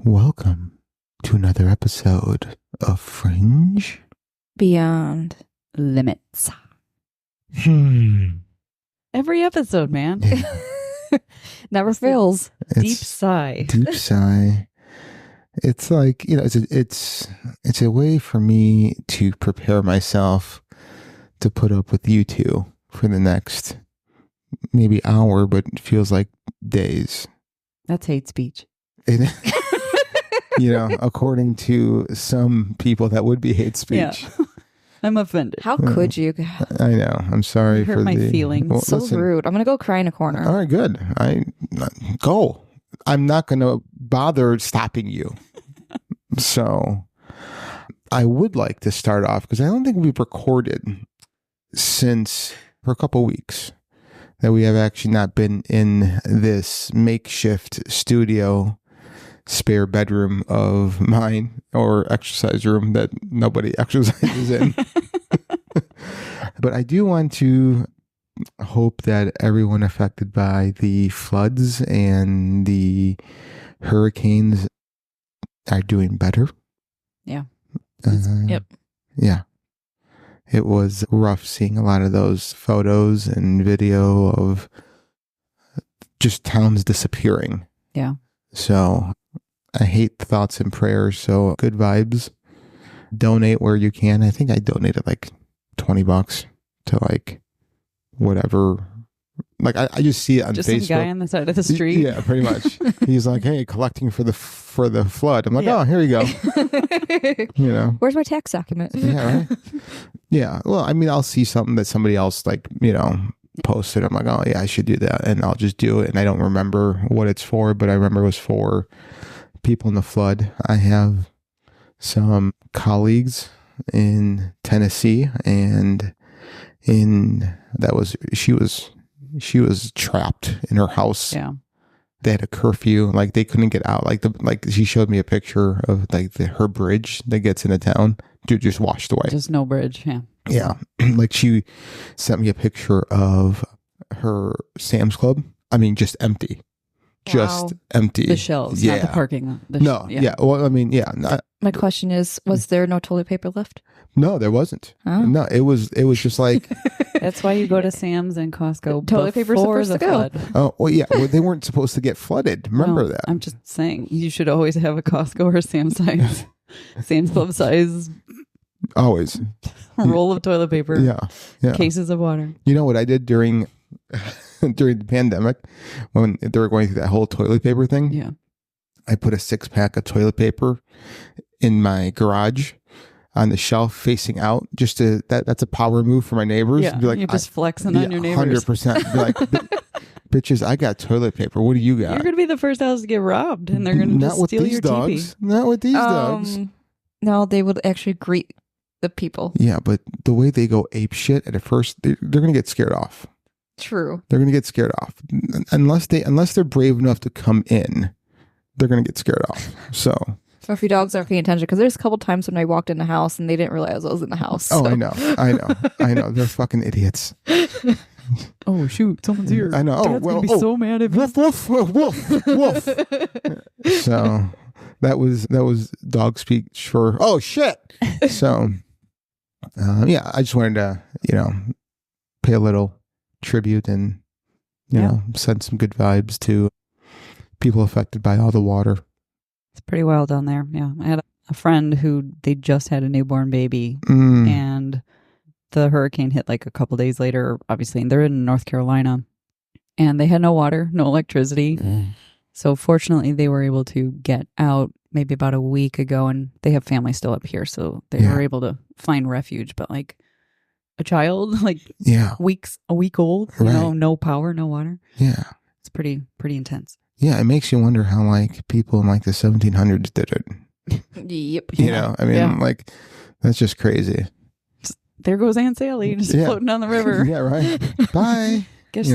Welcome to another episode of Fringe Beyond Limits. Every episode, man. Yeah. Never fails. Deep sigh. Deep sigh. It's like, it's a way for me to prepare myself to put up with you two for the next maybe hour, but it feels like days. That's hate speech. According to some people, that would be hate speech. Yeah. I'm offended. How could you? I know. I'm sorry Hurt for my the feelings. Well, So listen, rude. I'm going to go cry in a corner. All right, good. Go. I'm not going to bother stopping you. So I would like to start off because I don't think we've recorded for a couple weeks that we have actually not been in this makeshift studio spare bedroom of mine or exercise room that nobody exercises in. But I do want to hope that everyone affected by the floods and the hurricanes are doing better. Yeah. Yep. Yeah. It was rough seeing a lot of those photos and video of just towns disappearing. Yeah. So I hate thoughts and prayers. So good vibes. Donate where you can. I think I donated like $20 to like whatever. Like I just see it on Just Facebook. some guy on the side of the street. Yeah, pretty much. He's like, hey, collecting for the flood. I'm like, Yeah. oh, here you go. Where's my tax document? Yeah, right. Yeah. Well, I mean, I'll see something that somebody else posted. I'm like, oh yeah, I should do that, and I'll just do it. And I don't remember what it's for, but I remember it was for people in the flood. I have some colleagues in Tennessee, and she was trapped in her house. Yeah. They had a curfew, like they couldn't get out. Like she showed me a picture of her bridge that gets into town. Dude, just washed away. Just no bridge. Yeah. Yeah. Like she sent me a picture of her Sam's Club. I mean, just empty. Just Wow. empty. The shelves, Yeah. not the parking. Yeah. Well, I mean, yeah. My question is, was there no toilet paper left? No, there wasn't. Oh. No, it was just like, That's why you go to Sam's and Costco. Toilet paper's the before first to go. flood. oh, well, yeah. Well, they weren't supposed to get flooded. Remember No, that? I'm just saying, you should always have a Costco or Sam's Club size Always. roll of toilet paper. Yeah. Cases of water. You know what I did during the pandemic when they were going through that whole toilet paper thing? Yeah. I put a 6-pack of toilet paper in my garage on the shelf facing out, just that's a power move for my neighbors. Yeah. Be like, You're just flexing on your neighbors. 100%. Be like, bitches, I got toilet paper. What do you got? You're going to be the first house to get robbed, and they're going to Not just with steal these your dogs. TV. Not with these dogs. No, they would actually greet the people. Yeah, but the way they go ape shit at first, they're going to get scared off. True. They're going to get scared off unless they're brave enough to come in. They're going to get scared off. So if your dogs aren't paying attention, because there's a couple times when I walked in the house and they didn't realize I was in the house. Oh, so. I know. They're fucking idiots. Oh shoot, someone's here. I know. Oh, Dad's well, gonna be so mad at me. woof, woof, woof, woof. So that was dog speech for. Oh shit. So yeah, I just wanted to pay a little tribute and send some good vibes to people affected by all the water. It's pretty wild down there. Yeah, I had a friend who they just had a newborn baby, and the hurricane hit like a couple days later. Obviously, and they're in North Carolina, and they had no water, no electricity. So fortunately, they were able to get out maybe about a week ago, and they have family still up here, so they were able to find refuge. But like a child, like a week old, no power, no water. Yeah, it's pretty intense. Yeah, it makes you wonder how like people in like the 1700s did it. Yep. You know, I mean, like that's just crazy. There goes Aunt Sally just floating down the river. Yeah, right. Bye. Guess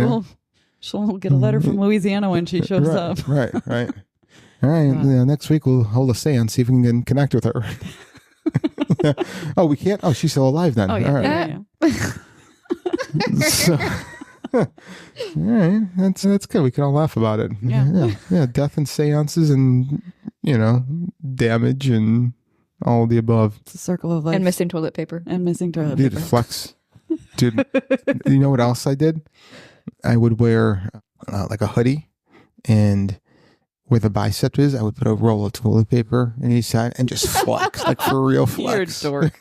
she'll get a letter from Louisiana when she shows up. Right. All right. Next week we'll hold a seance, see if we can connect with her. Oh, we can't? Oh, she's still alive then. Oh, yeah. All right. Yeah. So, all right. That's good. We can all laugh about it. Yeah. Death and seances and damage and all the above. It's a circle of life. And missing toilet paper. Dude, flex. Dude, you know what else I did? I would wear like a hoodie, and where the bicep is, I would put a roll of toilet paper on each side and just flex, like for real flex. You're a dork.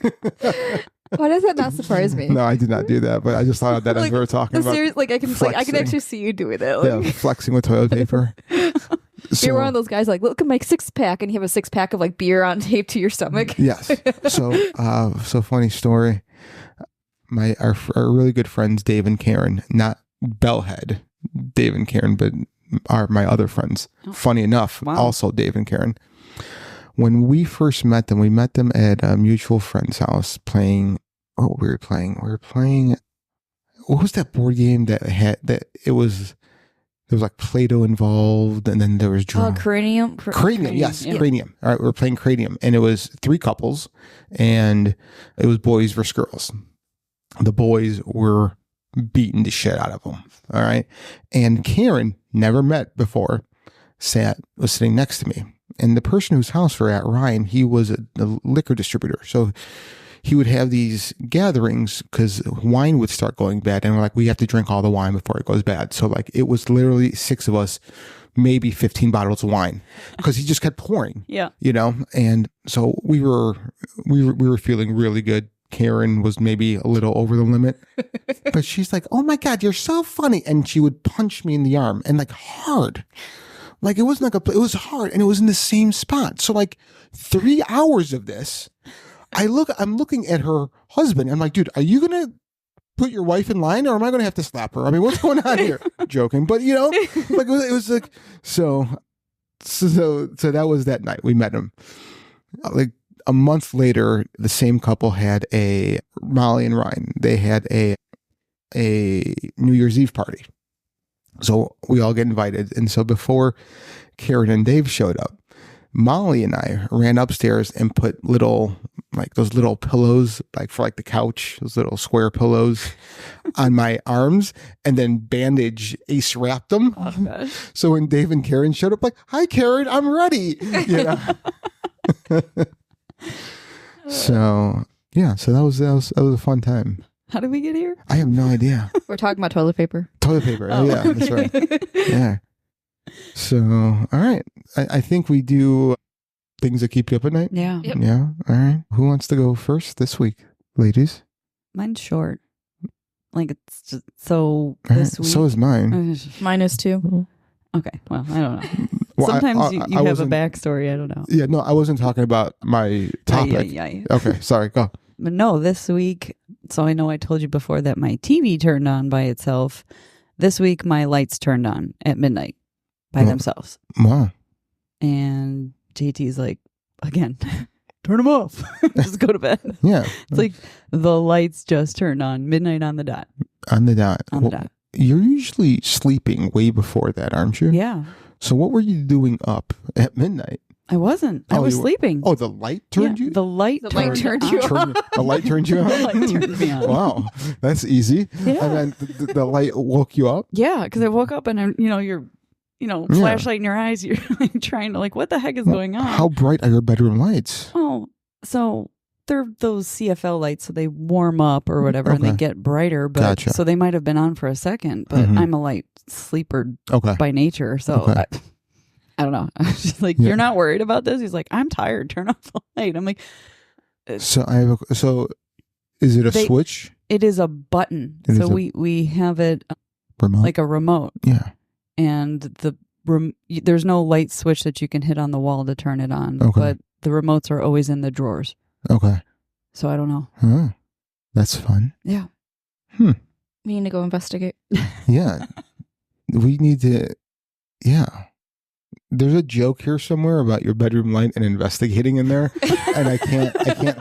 Why does that not surprise me? No, I did not do that, but I just thought of that as we were talking about. I can actually see you doing that. Yeah, flexing with toilet paper. You're one of those guys like, look at my 6-pack, and you have a 6-pack of like beer on tape to your stomach. Yes. So funny story. Our really good friends Dave and Karen, not Bellhead, Dave and Karen, but are my other friends. Oh. Funny enough, also Dave and Karen. When we first met them, we met them at a mutual friend's house playing. Oh, we were playing. What was that board game that had that? It was. There was like Play-Doh involved, and then there was drum. Cranium. Cranium, yes, yeah. Cranium. All right, we were playing Cranium, and it was 3 couples, and it was boys versus girls. The boys were beating the shit out of them. All right, and Karen, never met before, was sitting next to me, and the person whose house we're at, Ryan, he was a liquor distributor, so he would have these gatherings because wine would start going bad. And we're like, we have to drink all the wine before it goes bad. So like, it was literally 6 of us, maybe 15 bottles of wine because he just kept pouring, And so we were feeling really good. Karen was maybe a little over the limit, but she's like, oh my God, you're so funny. And she would punch me in the arm and like hard. Like it wasn't like it was hard and it was in the same spot. So like 3 hours of this, I'm looking at her husband. I'm like, dude, are you going to put your wife in line or am I going to have to slap her? I mean, what's going on here? Joking. But, like it was like, so that was that night we met him. Like a month later, the same couple had Molly and Ryan. They had a New Year's Eve party. So we all get invited. And so before Karen and Dave showed up, Molly and I ran upstairs and put those little pillows, like for like the couch, those little square pillows on my arms and then ace wrapped them. Oh, gosh. So when Dave and Karen showed up, like, hi Karen, I'm ready. So that was a fun time. How did we get here? I have no idea. We're talking about toilet paper. Toilet paper. Oh, yeah, okay. That's right. Yeah. So, all right. I think we do things that keep you up at night. Yeah. Yep. Yeah. All right. Who wants to go first this week, ladies? Mine's short. Like it's just so this week. So is mine. Mine is too. Okay. Well, I don't know. Well, sometimes you have a backstory. I don't know. Yeah. No, I wasn't talking about my topic. Yeah. Okay. Sorry. Go. But no, this week. So I know I told you before that my TV turned on by itself. This week, my lights turned on at midnight by themselves. Wow. And JT's like, again, turn them off. Just go to bed. Yeah. It's like the lights just turned on midnight on the dot. On the dot. On the dot. You're usually sleeping way before that, aren't you? Yeah. So what were you doing up at midnight? I wasn't. I was sleeping. Oh, the light turned you? The light turned you on. The light turned you on? The light turned me on. Wow. That's easy. Yeah. And then the light woke you up? Yeah, because I woke up and I'm, you're flashlight in your eyes. You're like trying to what the heck is going on? How bright are your bedroom lights? Oh, so they're those CFL lights, so they warm up or whatever, and they get brighter. But gotcha. So they might have been on for a second, but I'm a light sleeper by nature, so I don't know. I was just like, you're not worried about this? He's like, I'm tired. Turn off the light. I'm like, so is it a switch? It is a button. So we have it like a remote. Yeah. And there's no light switch that you can hit on the wall to turn it on. Okay. But the remotes are always in the drawers. Okay. So I don't know. Huh. That's fun. Yeah. We need to go investigate. Yeah. We need to. Yeah. There's a joke here somewhere about your bedroom light and investigating in there, and I can't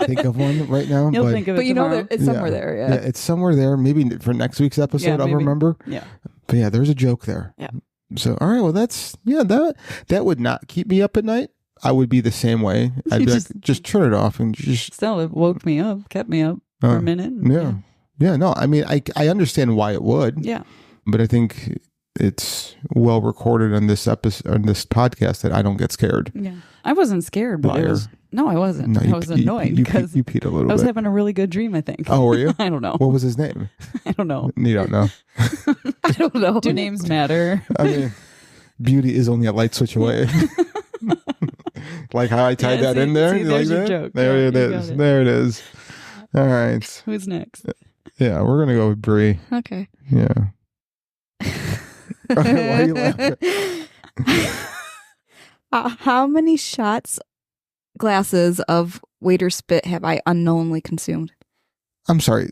think of one right now. You'll think of it tomorrow. It's somewhere there. Yeah, it's somewhere there. Maybe for next week's episode, I'll remember. Yeah, but yeah, there's a joke there. Yeah. So all right, well that would not keep me up at night. I would be the same way. I'd be just turn it off and just. Still, it woke me up, kept me up for a minute. Yeah. No, I mean, I understand why it would. Yeah, but I think it's well recorded on this episode, on this podcast, that I don't get scared. Yeah. I wasn't scared, but I wasn't. No, I was annoyed because you peed a little bit. I was having a really good dream, I think. Oh, were you? I don't know. What was his name? I don't know. You don't know. I don't know. Do names matter? I mean, beauty is only a light switch away. Like how I tied that in there. See, You there's like your that? joke. There Yeah, it you is. got it. There it is. All right. Who's next? Yeah, we're gonna go with Brie. Okay. Yeah. Why are you laughing? How many glasses of waiter spit have I unknowingly consumed? I'm sorry.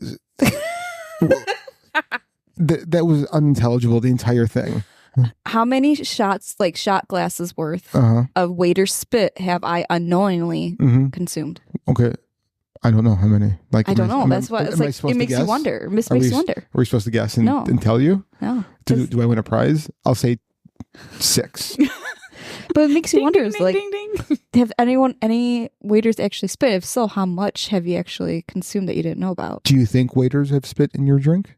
That was unintelligible, the entire thing. How many shot glasses worth Uh-huh. of waiter spit have I unknowingly Mm-hmm. consumed? Okay. I don't know how many. Like I don't know. That's what it's like. It makes you guess? wonder. Are Makes you wonder. Are we supposed to guess and, No. and tell you? No. Do I win a prize? I'll say 6. But it makes you wonder. Is like, ding, ding. have any waiters actually spit? If so, how much have you actually consumed that you didn't know about? Do you think waiters have spit in your drink?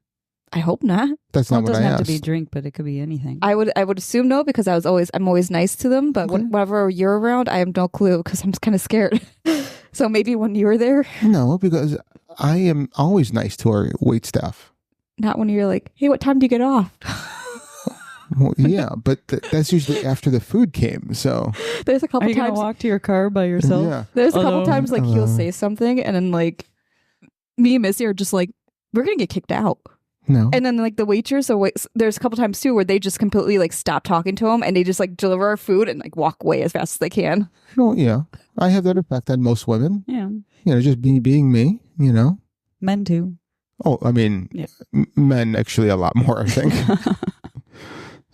I hope not. That's Well, not it what I doesn't have asked. to be drink, but it could be anything. I would assume no, because I'm always nice to them. But Okay. whenever you're around, I have no clue because I'm kind of scared. So maybe when you were there, No, because I am always nice to our wait staff. not when you're like, hey, what time do you get off? Well, yeah, but that's usually after the food came. So There's a Are couple you going to times. walk to your car by yourself? yeah, There's a couple Although- times like he'll say something, and then like me and Missy are just like, we're gonna get kicked out. no. And then like the waitress, there's a couple times too where they just completely like stop talking to him and they just like deliver our food and like walk away as fast as they can. Well, yeah, I have that effect on most women. Yeah. You know, just being me. You know. Men too. Oh, I mean, Yeah. Men actually a lot more, I think.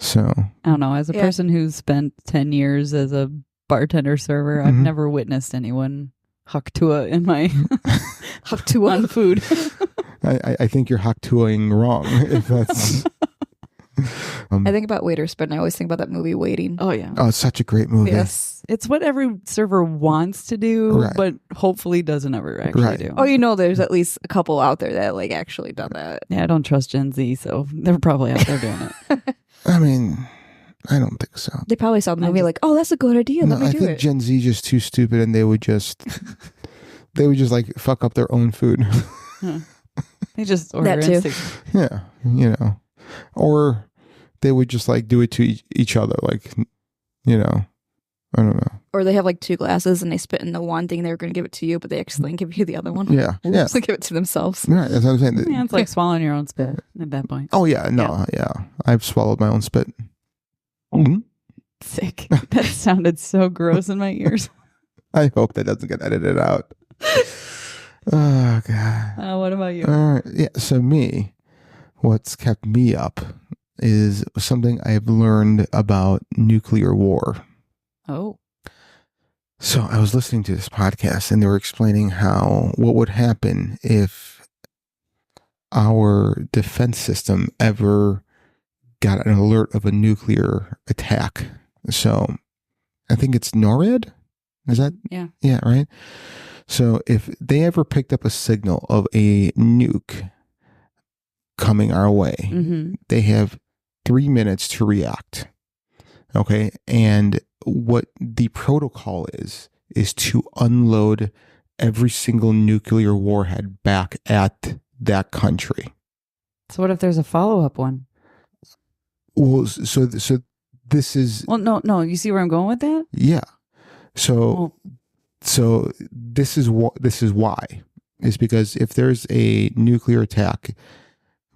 So I don't know. As a Yeah. person who's spent 10 years as a bartender server, I've Mhm. never witnessed anyone haktua in my Haktua. on food. I think you're haktuaing wrong. If that's. I think about waiter spit and I always think about that movie Waiting. Oh, yeah. Oh, it's such a great movie. Yes. It's what every server wants to do, Right. but hopefully doesn't ever actually Right. do. Oh, you know, there's at least a couple out there that like actually done that. Yeah, I don't trust Gen Z, so they're probably out there doing it. I mean, I don't think so. They probably saw the I movie just- like, oh, that's a good idea. No, Let me I do think it. Gen Z just too stupid, and they would just like fuck up their own food. Huh. They just order That too. instant. Yeah, you know, or they would just like do it to each other, like, you know, I don't know. Or they have like 2 glasses and they spit in the one thing they were going to give it to you, but they accidentally give you the other one. Yeah, yeah, So give it to themselves. right. That's what I'm saying. Yeah, it's like swallowing your own spit at that point. Oh yeah, no, yeah. I've swallowed my own spit. Mhm. Sick. That sounded so gross in my ears. I hope that doesn't get edited out. Oh god. What about you? All right. Yeah. So what's kept me up is something I've learned about nuclear war. Oh. So I was listening to this podcast and they were explaining what would happen if our defense system ever got an alert of a nuclear attack. So I think it's NORAD. Is that? Yeah. Yeah, right. So if they ever picked up a signal of a nuke coming our way, Mm-hmm. they have 3 minutes to react. Okay. And what the protocol is to unload every single nuclear warhead back at that country. So what if there's a follow-up one? Well, so this is, Well, no. You see where I'm going with that? yeah. So, Well, so this is why is because if there's a nuclear attack,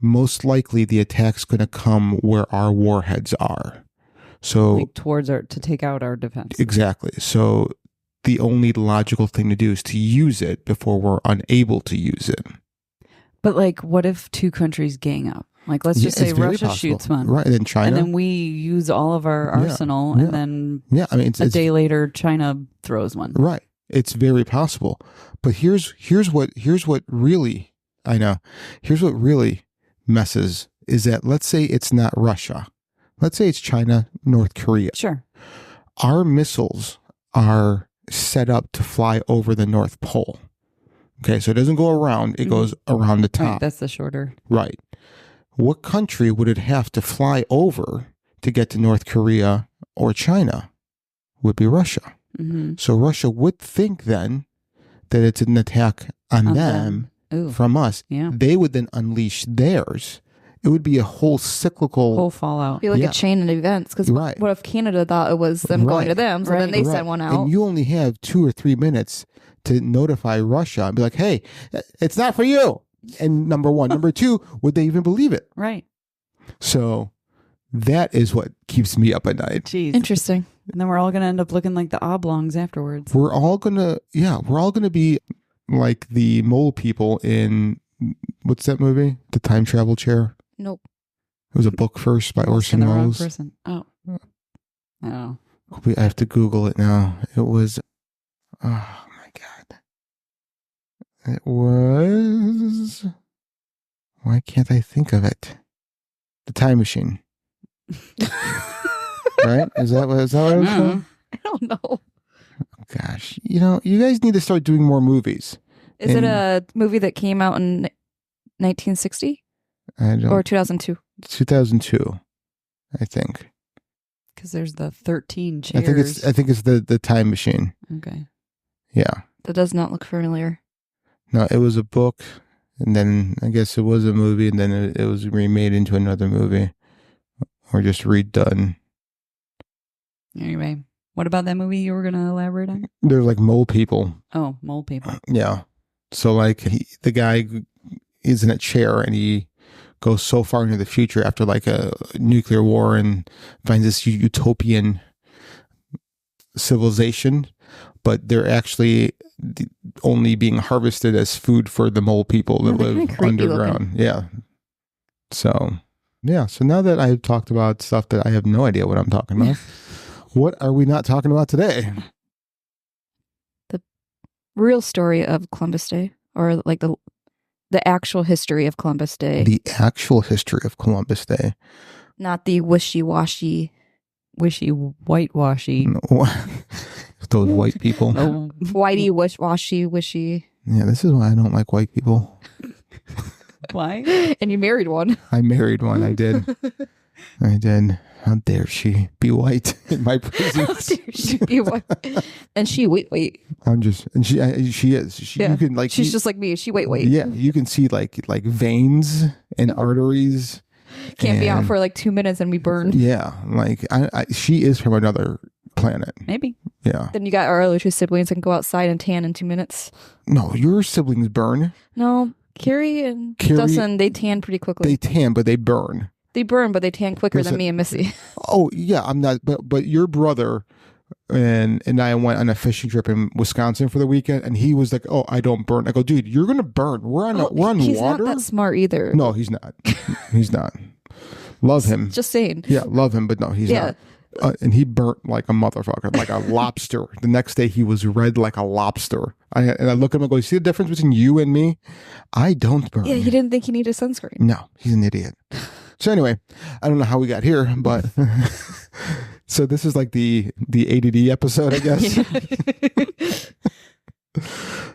most likely the attack's going to come where our warheads are. So like to take out our defense. exactly. So the only logical thing to do is to use it before we're unable to use it. But like, what if 2 countries gang up? Like, let's just Yeah, say it's very Russia possible. shoots one. Right? And then China. And then we use all of our Yeah, arsenal, yeah. and then yeah, I mean, a day later, China throws one. right. It's very possible. But here's what really, I know. Here's what really messes is that let's say it's not Russia. Let's say it's China, North Korea. Sure. Our missiles are set up to fly over the North Pole. Okay, so it doesn't go around, it Mhm. goes around the Right, top. that's the shorter. Right. What country would it have to fly over to get to North Korea or China would be Russia. Mm-hmm. So Russia would think then that it's an attack on them from us. Yeah. They would then unleash theirs. It would be a whole cyclical... Whole fallout. Be like a chain of events. Because Right. what if Canada thought it was them going to them? So then they sent one out. And you only have 2 or 3 minutes to notify Russia and be like, hey, it's not for you. And number one. Number two, would they even believe it? Right. So that is what keeps me up at night. Jeez. Interesting. And then we're all going to end up looking like the oblongs afterwards. We're all going to be like the mole people in, what's that movie? The Time Travel Chair? Nope. It was a book first by Orson The wrong Welles. person. Oh. Oh. I have to Google it now. It was, oh my God. It was, why can't I think of it? The Time Machine. Right? Is that what it was called? I don't know. Gosh, you guys need to start doing more movies. Is it a movie that came out in 1960 or 2002? 2002, I think. Because there's the 13 chairs. I think it's the Time Machine. Okay. Yeah. That does not look familiar. No, it was a book, and then I guess it was a movie, and then it was remade into another movie, or just redone. Anyway, what about that movie you were going to elaborate on? They're like mole people. Oh, mole people. Yeah. So like the guy is in a chair, and he goes so far into the future after like a nuclear war and finds this utopian civilization, but they're actually only being harvested as food for the mole people that live underground. Yeah. So now that I've talked about stuff that I have no idea what I'm talking about, what are we not talking about today? The real story of Columbus Day, or like the actual history of Columbus Day. The actual history of Columbus Day. Not the wishy-washy. Whitewashy. Those white people. Oh. Whitey, wishy, wishy. Yeah, this is why I don't like white people. Why? And you married one. I married one. I did. I did. How dare she be white in my presence? How dare she be white? And she wait. I'm just, and she is. Yeah. You can like. She's just like me. She wait. Yeah, you can see like veins and arteries. Can't be out for like 2 minutes and we burn. Yeah, like she is from another planet. Maybe. Yeah. Then you got our other 2 siblings and go outside and tan in 2 minutes. No, your siblings burn. No, Carrie and Dustin, they tan pretty quickly. They tan, but they burn. They burn, but they tan quicker than me and Missy. Oh yeah, I'm not. But your brother and I went on a fishing trip in Wisconsin for the weekend, and he was like, "Oh, I don't burn." I go, "Dude, you're gonna burn. We're on He's water." not that smart either. No, he's not. He's not. Love him. Just saying. Yeah, love him, but no, he's not. And he burnt like a motherfucker, like a lobster. The next day, he was red like a lobster. I look at him and go, "You see the difference between you and me? I don't burn." Yeah, he didn't think he needed sunscreen. No, he's an idiot. So anyway, I don't know how we got here, but so this is like the ADD episode, I guess.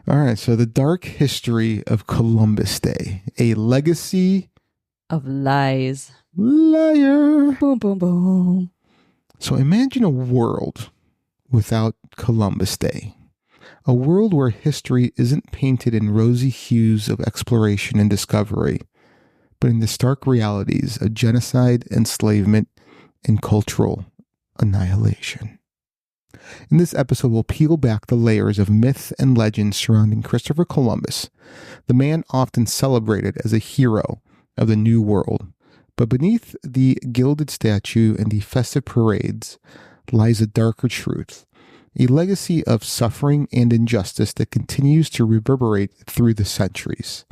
All right. So the dark history of Columbus Day, a legacy of lies. Liar. Boom, boom, boom. So imagine a world without Columbus Day. A world where history isn't painted in rosy hues of exploration and discovery, but in the stark realities of genocide, enslavement, and cultural annihilation. In this episode, we'll peel back the layers of myth and legend surrounding Christopher Columbus, the man often celebrated as a hero of the New World. But beneath the gilded statue and the festive parades lies a darker truth, a legacy of suffering and injustice that continues to reverberate through the centuries.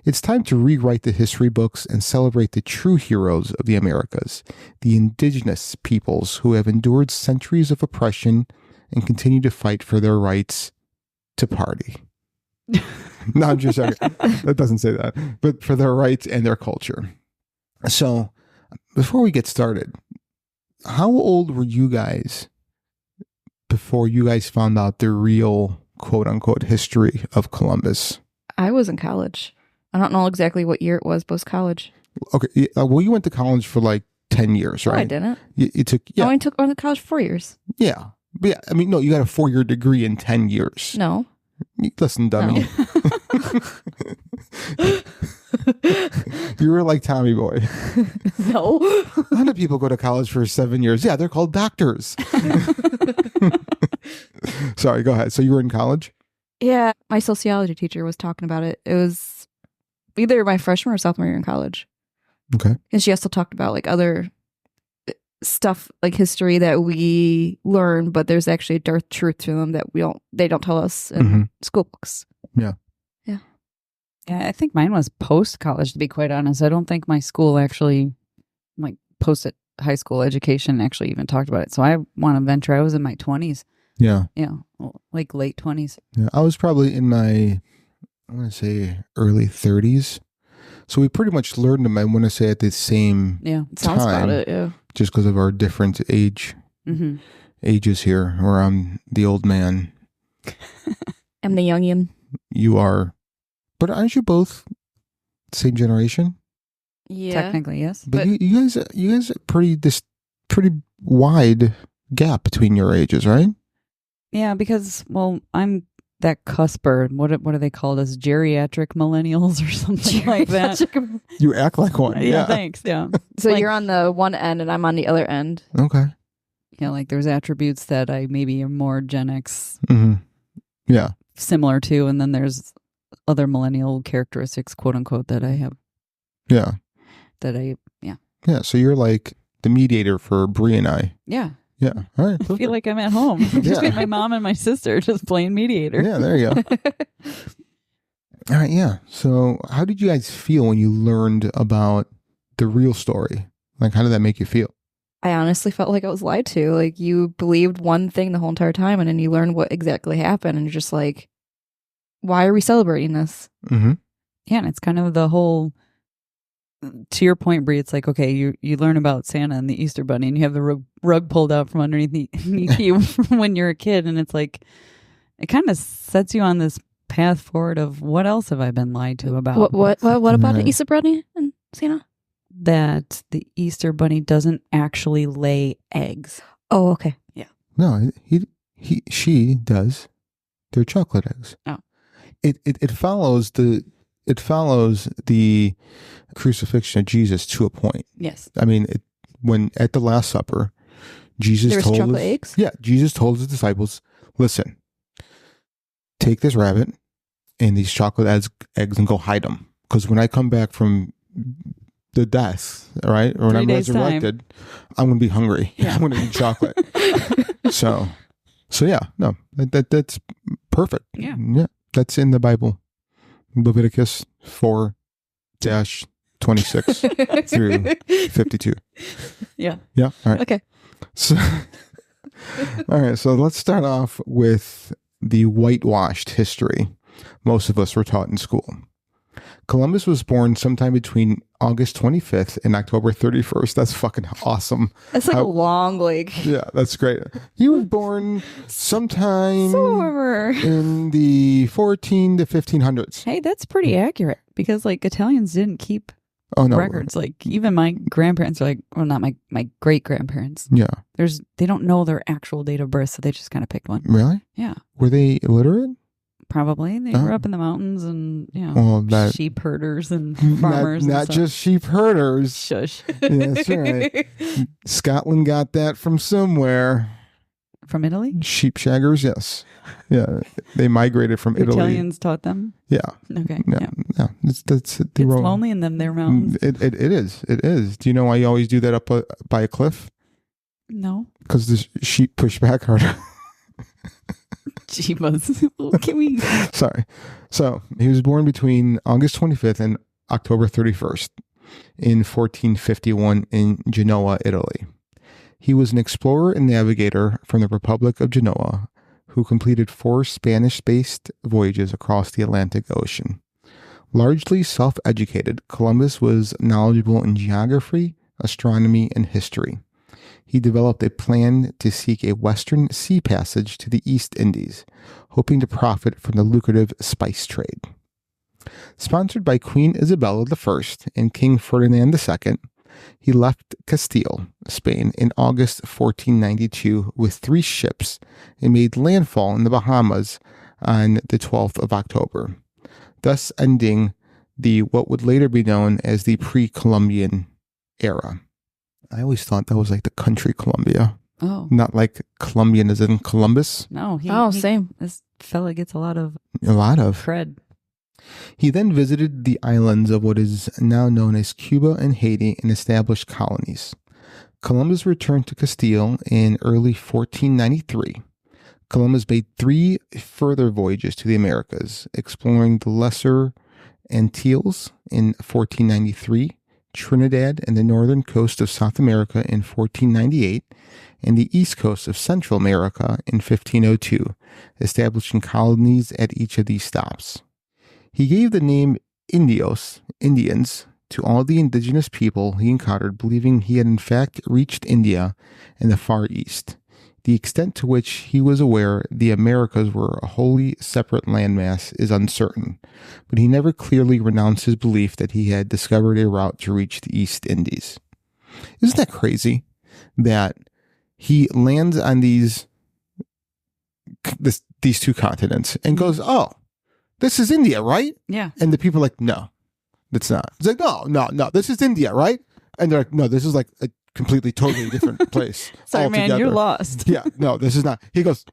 It's time to rewrite the history books and celebrate the true heroes of the Americas, the indigenous peoples who have endured centuries of oppression and continue to fight for their rights to party. No, I'm just sorry. That doesn't say that. But for their rights and their culture. So, before we get started, how old were you guys before you guys found out the real quote-unquote history of Columbus? I was in college. I don't know exactly what year it was, but it was college. Okay. Well, you went to college for like 10 years, No, right? I didn't. You took, I only took on the college 4 years. Yeah. But yeah, I mean, no, you got a 4-year degree in 10 years. No. Listen, dummy. You were like Tommy Boy. No. A lot of people go to college for 7 years. Yeah, they're called doctors. Sorry, go ahead. So you were in college? Yeah. My sociology teacher was talking about it. It was either my freshman or sophomore year in college. Okay. And she also talked about like other stuff, like history that we learn, but there's actually a dark truth to them that they don't tell us in school books. Yeah. Yeah. Yeah, I think mine was post-college, to be quite honest. I don't think my school actually, like post-high school education actually even talked about it. So I want to venture, I was in my 20s. Yeah. Yeah, like late 20s. Yeah. I was probably in my, I want to say early 30s. So we pretty much learned them, I want to say, at the same Sounds time. about it, yeah. Just because of our different ages here, where I'm the old man. I'm the youngin. You are. But aren't you both same generation? Yeah. Technically, yes. But you guys pretty wide gap between your ages, right? Yeah, because, well, I'm that cusper. What are they called? As geriatric millennials or something like that? You act like one. Yeah, thanks. Yeah. So Like- you're on the one end and I'm on the other end. Okay. Yeah, like there's attributes that I maybe am more Gen X Yeah. similar to, and then there's other millennial characteristics, quote unquote, that I have. Yeah. Yeah. So you're like the mediator for Bree and I. Yeah. Yeah. All right. I feel like I'm at home. Just with my mom and my sister just playing mediator. Yeah, there you go. All right, yeah. So how did you guys feel when you learned about the real story? Like, how did that make you feel? I honestly felt like I was lied to. Like, you believed one thing the whole entire time, and then you learned what exactly happened, and you're just like, why are we celebrating this? Mm-hmm. Yeah, and it's kind of the whole, to your point, Brie, it's like, okay, you learn about Santa and the Easter Bunny, and you have the rug pulled out from underneath you from when you're a kid, and it's like, it kind of sets you on this path forward of what else have I been lied to about? What about Right. the Easter Bunny and Santa? That the Easter Bunny doesn't actually lay eggs. Oh, okay. No, she does. They're chocolate eggs. Oh. It follows the crucifixion of Jesus to a point. Yes. I mean, when at the Last Supper, Jesus There's told chocolate eggs? Yeah, Jesus told his disciples, "Listen, take this rabbit and these chocolate eggs and go hide them. Because when I come back from the death, all right, or when 3 I'm days' resurrected, I'm going to be hungry. Yeah. I'm going to eat chocolate." So yeah, no, that's perfect. Yeah. That's in the Bible, Leviticus 4-26 through 52. Yeah. Yeah. All right. Okay. So, all right. So let's start off with the whitewashed history most of us were taught in school. Columbus was born sometime between August 25th and October 31st. That's fucking awesome. That's like a long, like... Yeah, that's great. He was born sometime Summer. in the 14 to 1500s. Hey, that's pretty accurate because like Italians didn't keep Oh, no. records. Like even my grandparents are like, well, not my great grandparents. Yeah. They don't know their actual date of birth, so they just kind of picked one. Really? Yeah, Were they illiterate? probably. They grew up in the mountains and Well, sheep herders and not farmers. and not stuff. just sheep herders. Shush. That's right. Scotland got that from somewhere. From Italy? Sheep shaggers, yes. Yeah, they migrated from Italy. Italians taught them. Yeah. Okay. Yeah. Yeah. Yeah. It's Lonely in them, their mountains. It is. It is. Do you know why you always do that up by a cliff? No. Because the sheep push back harder. Jeebus. Can we? Sorry. So he was born between August 25th and October 31st in 1451 in Genoa, Italy. He was an explorer and navigator from the Republic of Genoa who completed 4 Spanish-based voyages across the Atlantic Ocean. Largely self-educated, Columbus was knowledgeable in geography, astronomy, and history. He developed a plan to seek a western sea passage to the East Indies, hoping to profit from the lucrative spice trade. Sponsored by Queen Isabella I and King Ferdinand II, he left Castile, Spain, in August 1492 with 3 ships and made landfall in the Bahamas on the 12th of October, thus ending what would later be known as the pre-Columbian era. I always thought that was like the country Colombia. Oh. Not like Colombian as in Columbus. No. Same. This fella gets a lot of cred. He then visited the islands of what is now known as Cuba and Haiti and established colonies. Columbus returned to Castile in early 1493. Columbus made 3 further voyages to the Americas, exploring the Lesser Antilles in 1493, Trinidad and the northern coast of South America in 1498, and the east coast of Central America in 1502, establishing colonies at each of these stops. He gave the name Indians, to all the indigenous people he encountered, believing he had in fact reached India and the Far East. The extent to which he was aware the Americas were a wholly separate landmass is uncertain, but he never clearly renounced his belief that he had discovered a route to reach the East Indies. Isn't that crazy that he lands on these 2 continents and goes, "Oh, this is India, right?" Yeah. And the people are like, "No, it's not." It's like, no, this is India, right? And they're like, "No, this is like a completely, totally different place." Sorry, altogether. man, you're lost. Yeah, no, this is not. He goes,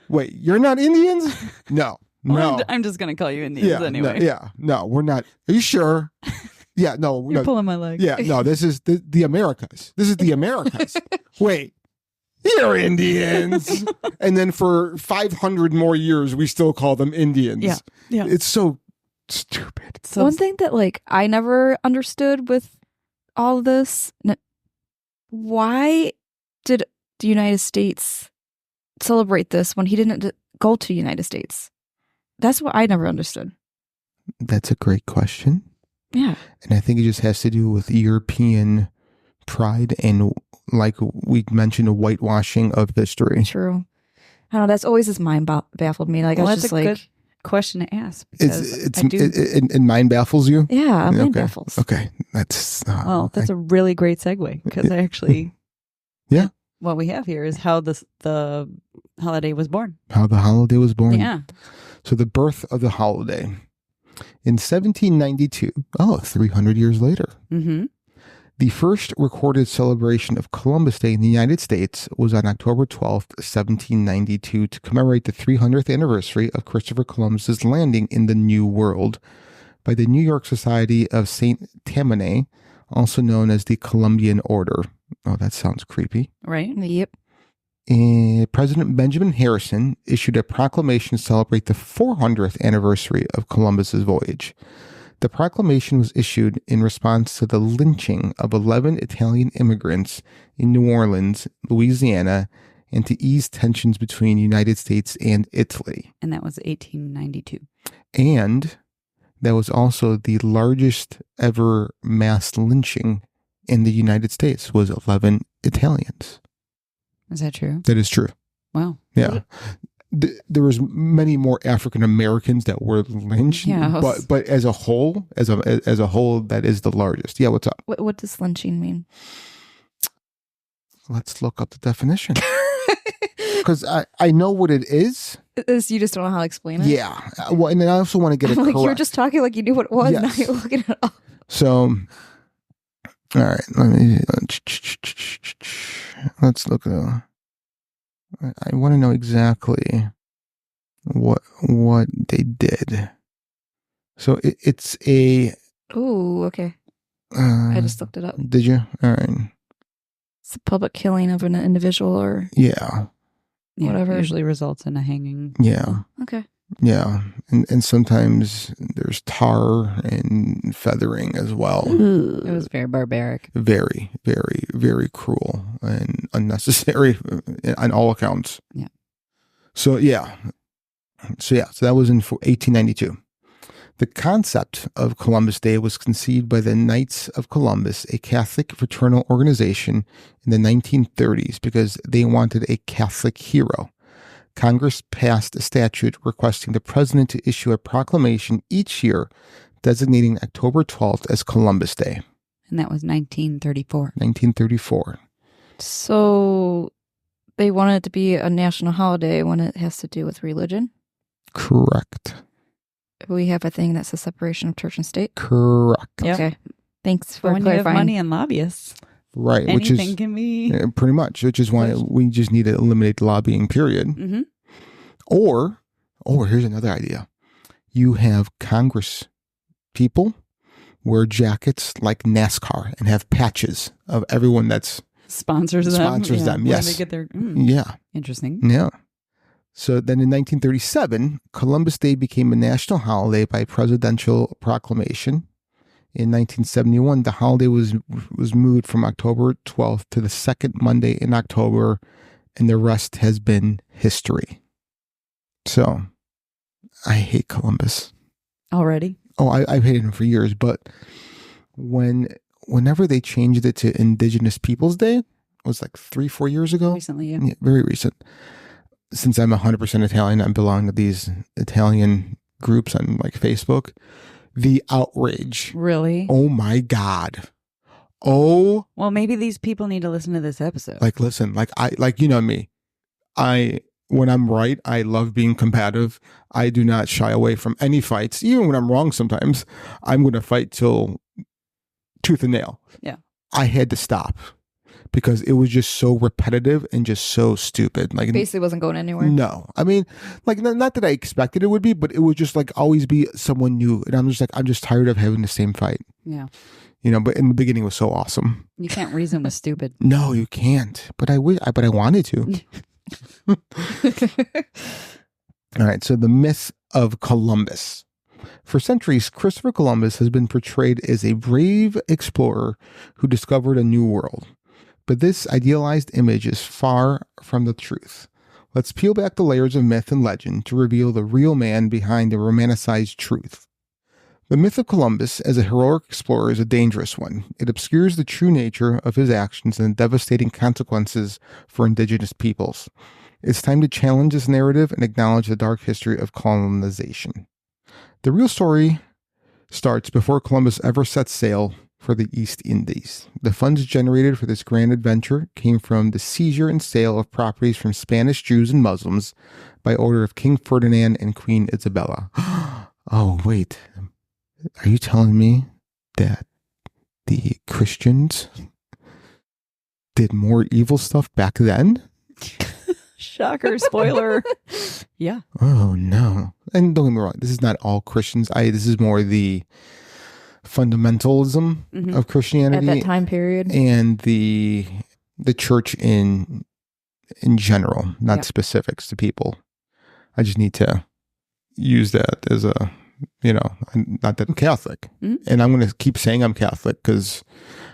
"Wait, you're not Indians?" No. I'm just going to call you Indians anyway. No, we're not. Are you sure? Yeah, no. You're pulling my leg. Yeah, no, this is the Americas. This is the Americas. Wait, you're Indians. And then for 500 more years, we still call them Indians. Yeah. It's so stupid. So one thing that I never understood with all of this, why did the United States celebrate this when he didn't go to the United States? That's what I never understood. That's a great question. Yeah. And I think it just has to do with European pride and, like we mentioned, a whitewashing of history. True. I don't know. That's always just mind baffled me. I was that's just a good question to ask. It mind baffles you? Yeah, mind baffles. Okay. That's a really great segue because actually, what we have here is how the holiday was born. How the holiday was born. Yeah. So the birth of the holiday in 1792. 300 years later. Mm-hmm. The first recorded celebration of Columbus Day in the United States was on October 12th, 1792, to commemorate the 300th anniversary of Christopher Columbus's landing in the New World by the New York Society of St. Tammany, also known as the Columbian Order. Oh, that sounds creepy. Right. Yep. President Benjamin Harrison issued a proclamation to celebrate the 400th anniversary of Columbus's voyage. The proclamation was issued in response to the lynching of 11 Italian immigrants in New Orleans, Louisiana, and to ease tensions between the United States and Italy. And that was 1892. And that was also the largest ever mass lynching in the United States, was 11 Italians. Is that true? That is true. Wow. Yeah. There was many more African Americans that were lynched, but as a whole, as a whole, that is the largest. Yeah, what's up? What does lynching mean? Let's look up the definition because I know what it is. You just don't know how to explain it. Yeah. Well, and then I also want to get it correct. You were just talking like you knew what it was. Yes. Now you're looking it up. So, all right, let's look at. I want to know exactly what they did. So it's a. Ooh, okay. I just looked it up. Did you? All right. It's a public killing of an individual or whatever. Usually results in a hanging. Yeah. Okay. Yeah, and sometimes there's tar and feathering as well. It was very barbaric. Very, very, very cruel and unnecessary on all accounts. Yeah. So that was in 1892. The concept of Columbus Day was conceived by the Knights of Columbus, a Catholic fraternal organization in the 1930s, because they wanted a Catholic hero. Congress passed a statute requesting the president to issue a proclamation each year designating October 12th as Columbus Day. And that was 1934. 1934. So they want it to be a national holiday when it has to do with religion? Correct. We have a thing that's the separation of church and state? Correct. Yep. Okay. Thanks for When you have clarifying. money and lobbyists, Right. anything can be. Pretty much, which is why we just need to eliminate lobbying, period. Mm-hmm. Or here's another idea. You have Congress people wear jackets like NASCAR and have patches of everyone that's Sponsors them. them. When Yes. they get their, yeah. Interesting. Yeah. So then in 1937, Columbus Day became a national holiday by presidential proclamation. In 1971, the holiday was moved from October 12th to the second Monday in October, and the rest has been history. So I hate Columbus. Already? Oh, I've hated him for years, but whenever they changed it to Indigenous Peoples Day, it was like 3-4 years ago. Recently, yeah. Yeah, very recent. Since I'm 100% Italian, I belong to these Italian groups on like Facebook. The outrage. Really? Oh my God. Oh. Well, maybe these people need to listen to this episode. Like, listen, you know me. When I'm right, I love being combative. I do not shy away from any fights. Even when I'm wrong sometimes, I'm going to fight till tooth and nail. Yeah. I had to stop because it was just so repetitive and just so stupid. Like, Basically wasn't going anywhere. no. I mean, like, not that I expected it would be, but it would just like always be someone new. And I'm just tired of having the same fight. Yeah. You know, but in the beginning it was so awesome. You can't reason with stupid. No, you can't. But I wanted to. All right. So the myth of Columbus. For centuries, Christopher Columbus has been portrayed as a brave explorer who discovered a new world. But this idealized image is far from the truth. Let's peel back the layers of myth and legend to reveal the real man behind the romanticized truth. The myth of Columbus as a heroic explorer is a dangerous one. It obscures the true nature of his actions and the devastating consequences for indigenous peoples. It's time to challenge this narrative and acknowledge the dark history of colonization. The real story starts before Columbus ever set sail for the East Indies. The funds generated for this grand adventure came from the seizure and sale of properties from Spanish Jews and Muslims by order of King Ferdinand and Queen Isabella. Oh, wait. Are you telling me that the Christians did more evil stuff back then? Shocker, spoiler. Yeah. Oh, no. And don't get me wrong, this is not all Christians. This is more the fundamentalism of Christianity. At that time period. And the church in general, not specifics to people. I just need to use that as a, not that I'm Catholic. And I'm going to keep saying I'm Catholic because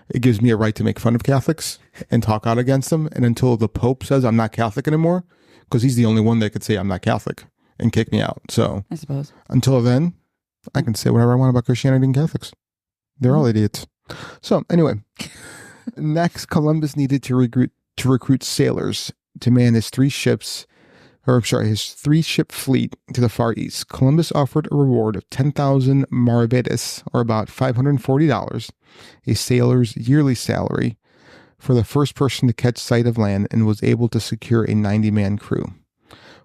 it gives me a right to make fun of Catholics and talk out against them. And until the Pope says I'm not Catholic anymore, because he's the only one that could say I'm not Catholic and kick me out. So I suppose until then, I can say whatever I want about Christianity and Catholics. They're all idiots. So anyway, next, Columbus needed to recruit sailors to man his three-ship fleet to the Far East. Columbus offered a reward of 10,000 maravedis, or about $540, a sailor's yearly salary, for the first person to catch sight of land, and was able to secure a 90-man crew.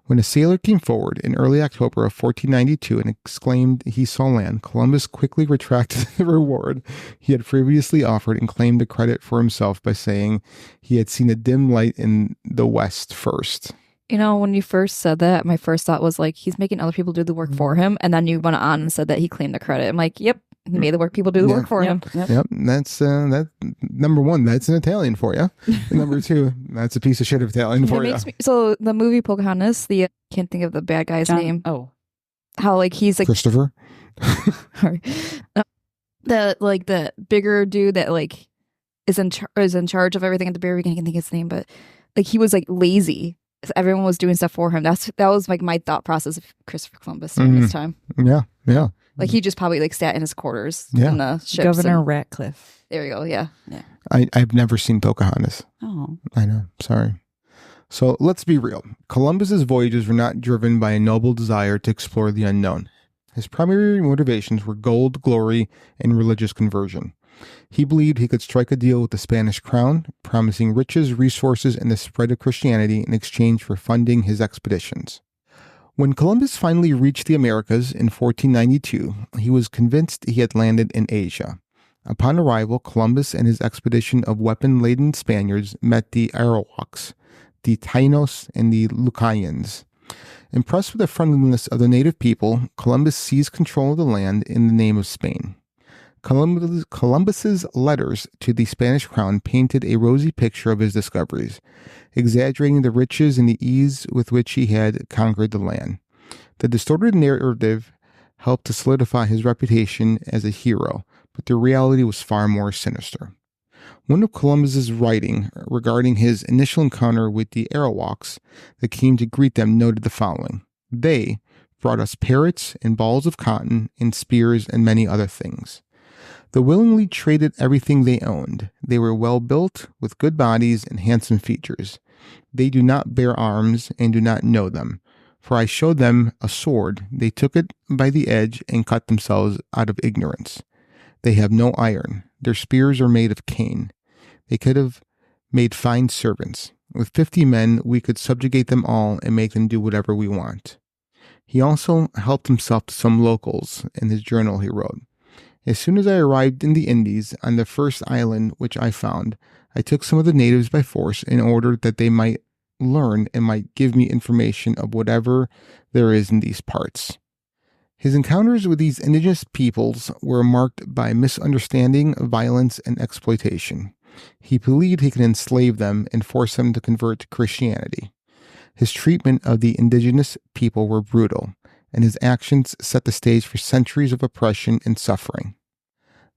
When a sailor came forward in early October of 1492 and exclaimed he saw land, Columbus quickly retracted the reward he had previously offered and claimed the credit for himself by saying he had seen a dim light in the west first. When you first said that, my first thought was like, he's making other people do the work for him. And then you went on and said that he claimed the credit. I'm like, yep, he made the work people do the work for him. Yep. That's number one, that's an Italian for you. Number two, that's a piece of shit of Italian for you. So the movie Pocahontas, can't think of the bad guy's name. Oh. How he's like Christopher? the bigger dude that is in charge of everything at the very beginning. I can think of his name, but he was lazy. Everyone was doing stuff for him. That was my thought process of Christopher Columbus during this time. Yeah. He just probably sat in his quarters Yeah. in the ships. Governor Ratcliffe. There you go. Yeah. I've never seen Pocahontas. Oh. I know. Sorry. So let's be real. Columbus's voyages were not driven by a noble desire to explore the unknown. His primary motivations were gold, glory, and religious conversion. He believed he could strike a deal with the Spanish crown, promising riches, resources, and the spread of Christianity in exchange for funding his expeditions. When Columbus finally reached the Americas in 1492, he was convinced he had landed in Asia. Upon arrival, Columbus and his expedition of weapon-laden Spaniards met the Arawaks, the Tainos, and the Lucayans. Impressed with the friendliness of the native people, Columbus seized control of the land in the name of Spain. Columbus's letters to the Spanish crown painted a rosy picture of his discoveries, exaggerating the riches and the ease with which he had conquered the land. The distorted narrative helped to solidify his reputation as a hero, but the reality was far more sinister. One of Columbus's writing regarding his initial encounter with the Arawaks that came to greet them noted the following: "They brought us parrots and balls of cotton and spears and many other things. They willingly traded everything they owned. They were well built, with good bodies and handsome features. They do not bear arms and do not know them. For I showed them a sword. They took it by the edge and cut themselves out of ignorance. They have no iron. Their spears are made of cane. They could have made fine servants. With 50 men, we could subjugate them all and make them do whatever we want." He also helped himself to some locals. In his journal, he wrote, "As soon as I arrived in the Indies, on the first island which I found, I took some of the natives by force in order that they might learn and might give me information of whatever there is in these parts." His encounters with these indigenous peoples were marked by misunderstanding, violence, and exploitation. He believed he could enslave them and force them to convert to Christianity. His treatment of the indigenous people were brutal, and his actions set the stage for centuries of oppression and suffering.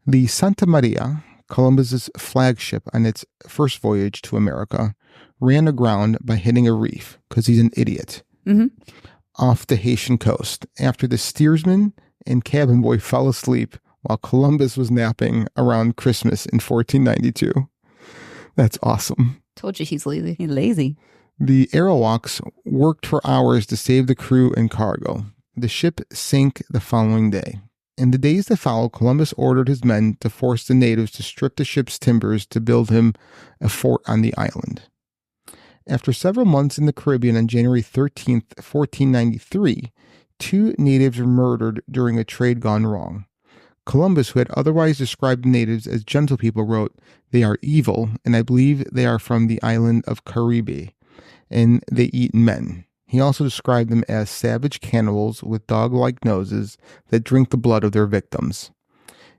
The Santa Maria, Columbus's flagship on its first voyage to America, ran aground by hitting a reef, because he's an idiot, off the Haitian coast, after the steersman and cabin boy fell asleep while Columbus was napping around Christmas in 1492. That's awesome. Told you he's lazy. He's lazy. The Arawaks worked for hours to save the crew and cargo. The ship sank the following day. In the days that followed, Columbus ordered his men to force the natives to strip the ship's timbers to build him a fort on the island. After several months in the Caribbean on January 13th, 1493, 2 natives were murdered during a trade gone wrong. Columbus, who had otherwise described the natives as gentle people, wrote, "They are evil, and I believe they are from the island of Caribe, and they eat men." He also described them as savage cannibals with dog-like noses that drink the blood of their victims.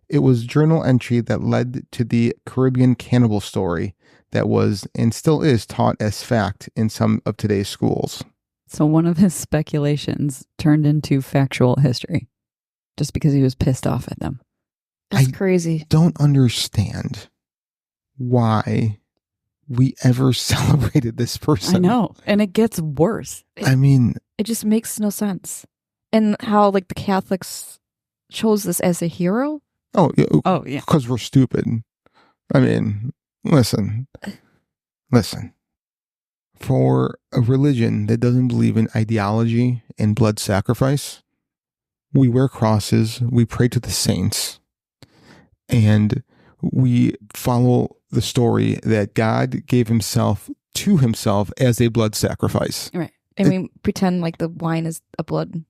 It was journal entry that led to the Caribbean cannibal story that was and still is taught as fact in some of today's schools. So one of his speculations turned into factual history just because he was pissed off at them. That's crazy. Don't understand why we ever celebrated this person. I know. And it gets worse. I mean, it just makes no sense. And how, like, the Catholics chose this as a hero? Oh, yeah. Because we're stupid. I mean, listen. For a religion that doesn't believe in ideology and blood sacrifice, we wear crosses, we pray to the saints, and we follow the story that God gave himself to himself as a blood sacrifice. Right. And we pretend like the wine is a blood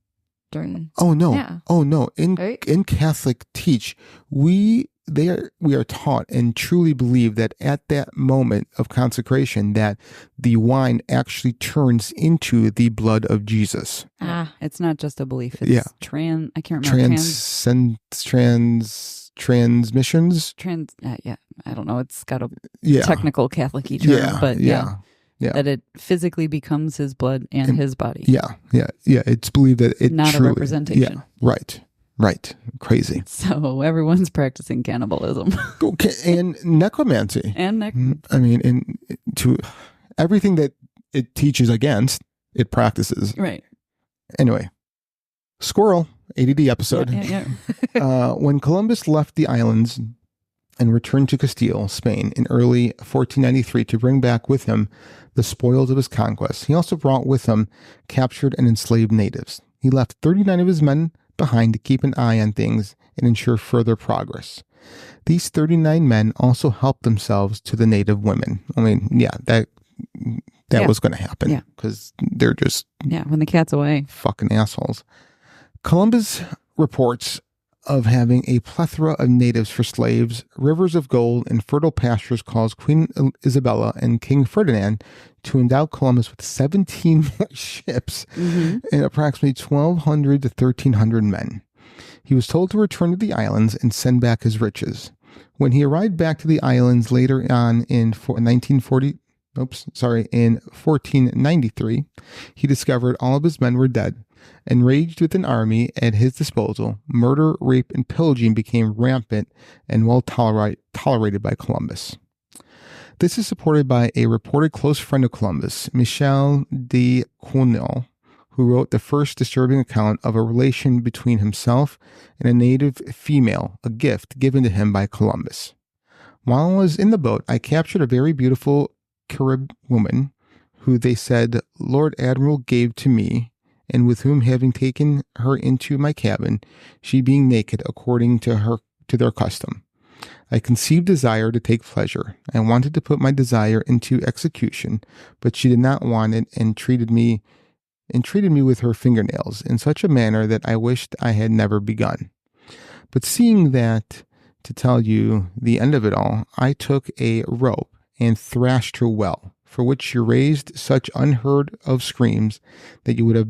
during... Oh, no. Yeah. Oh, no. In right? Catholic teach, we are taught and truly believe that at that moment of consecration that the wine actually turns into the blood of Jesus. It's not just a belief. It's I can't remember. Transmissions. I don't know. It's got a technical Catholic-y term, but that it physically becomes his blood and his body. Yeah. It's believed that it not truly, a representation. Yeah, right. Crazy. So everyone's practicing cannibalism. Okay, and necromancy. I mean, to everything that it teaches against, it practices. Right. Anyway, squirrel, ADD episode. When Columbus left the islands and returned to Castile, Spain, in early 1493 to bring back with him the spoils of his conquests, he also brought with him captured and enslaved natives. He left 39 of his men behind to keep an eye on things and ensure further progress. These 39 men also helped themselves to the native women. I mean, that was going to happen because they're just when the cat's away, fucking assholes. Columbus reports of having a plethora of natives for slaves, rivers of gold, and fertile pastures, calls Queen Isabella and King Ferdinand to endow Columbus with 17 more ships and approximately 1,200 to 1,300 men. He was told to return to the islands and send back his riches. When he arrived back to the islands later on in 1493, he discovered all of his men were dead. Enraged with an army at his disposal, murder, rape, and pillaging became rampant and well tolerated by Columbus. This is supported by a reported close friend of Columbus, Michel de Courneuil, who wrote the first disturbing account of a relation between himself and a native female, a gift given to him by Columbus. While I was in the boat, I captured a very beautiful Carib woman, who they said Lord Admiral gave to me, and with whom, having taken her into my cabin, she being naked according to their custom, I conceived desire to take pleasure. I wanted to put my desire into execution, but she did not want it, and treated me with her fingernails in such a manner that I wished I had never begun. But seeing that, to tell you the end of it all, I took a rope and thrashed her well, for which she raised such unheard of screams that you would not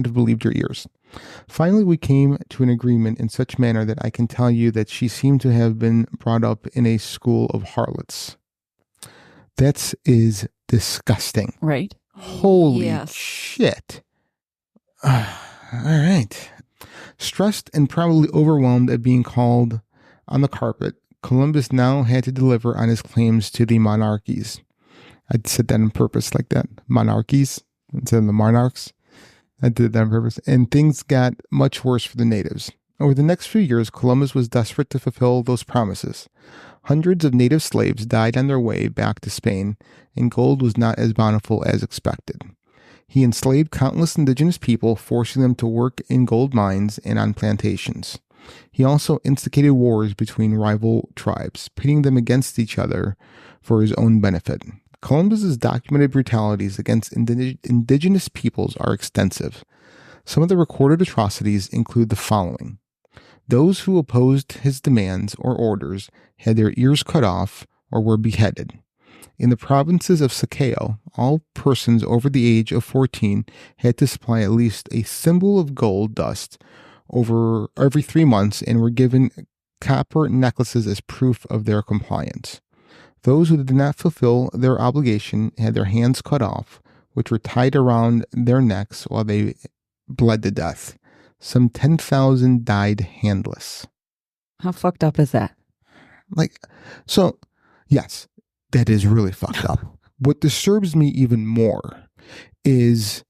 have believed your ears. Finally, we came to an agreement in such manner that I can tell you that she seemed to have been brought up in a school of harlots. That is disgusting. Right. Holy shit. All right. Stressed and probably overwhelmed at being called on the carpet, Columbus now had to deliver on his claims to the monarchies. I said that on purpose like that. Monarchies instead of the monarchs. I did that on purpose. And things got much worse for the natives. Over the next few years, Columbus was desperate to fulfill those promises. Hundreds of native slaves died on their way back to Spain, and gold was not as bountiful as expected. He enslaved countless indigenous people, forcing them to work in gold mines and on plantations. He also instigated wars between rival tribes, pitting them against each other for his own benefit. Columbus's documented brutalities against indigenous peoples are extensive. Some of the recorded atrocities include the following. Those who opposed his demands or orders had their ears cut off or were beheaded. In the provinces of Sacao, all persons over the age of 14 had to supply at least a symbol of gold dust over every 3 months and were given copper necklaces as proof of their compliance. Those who did not fulfill their obligation had their hands cut off, which were tied around their necks while they bled to death. Some 10,000 died handless. How fucked up is that? Yes, that is really fucked up. What disturbs me even more is,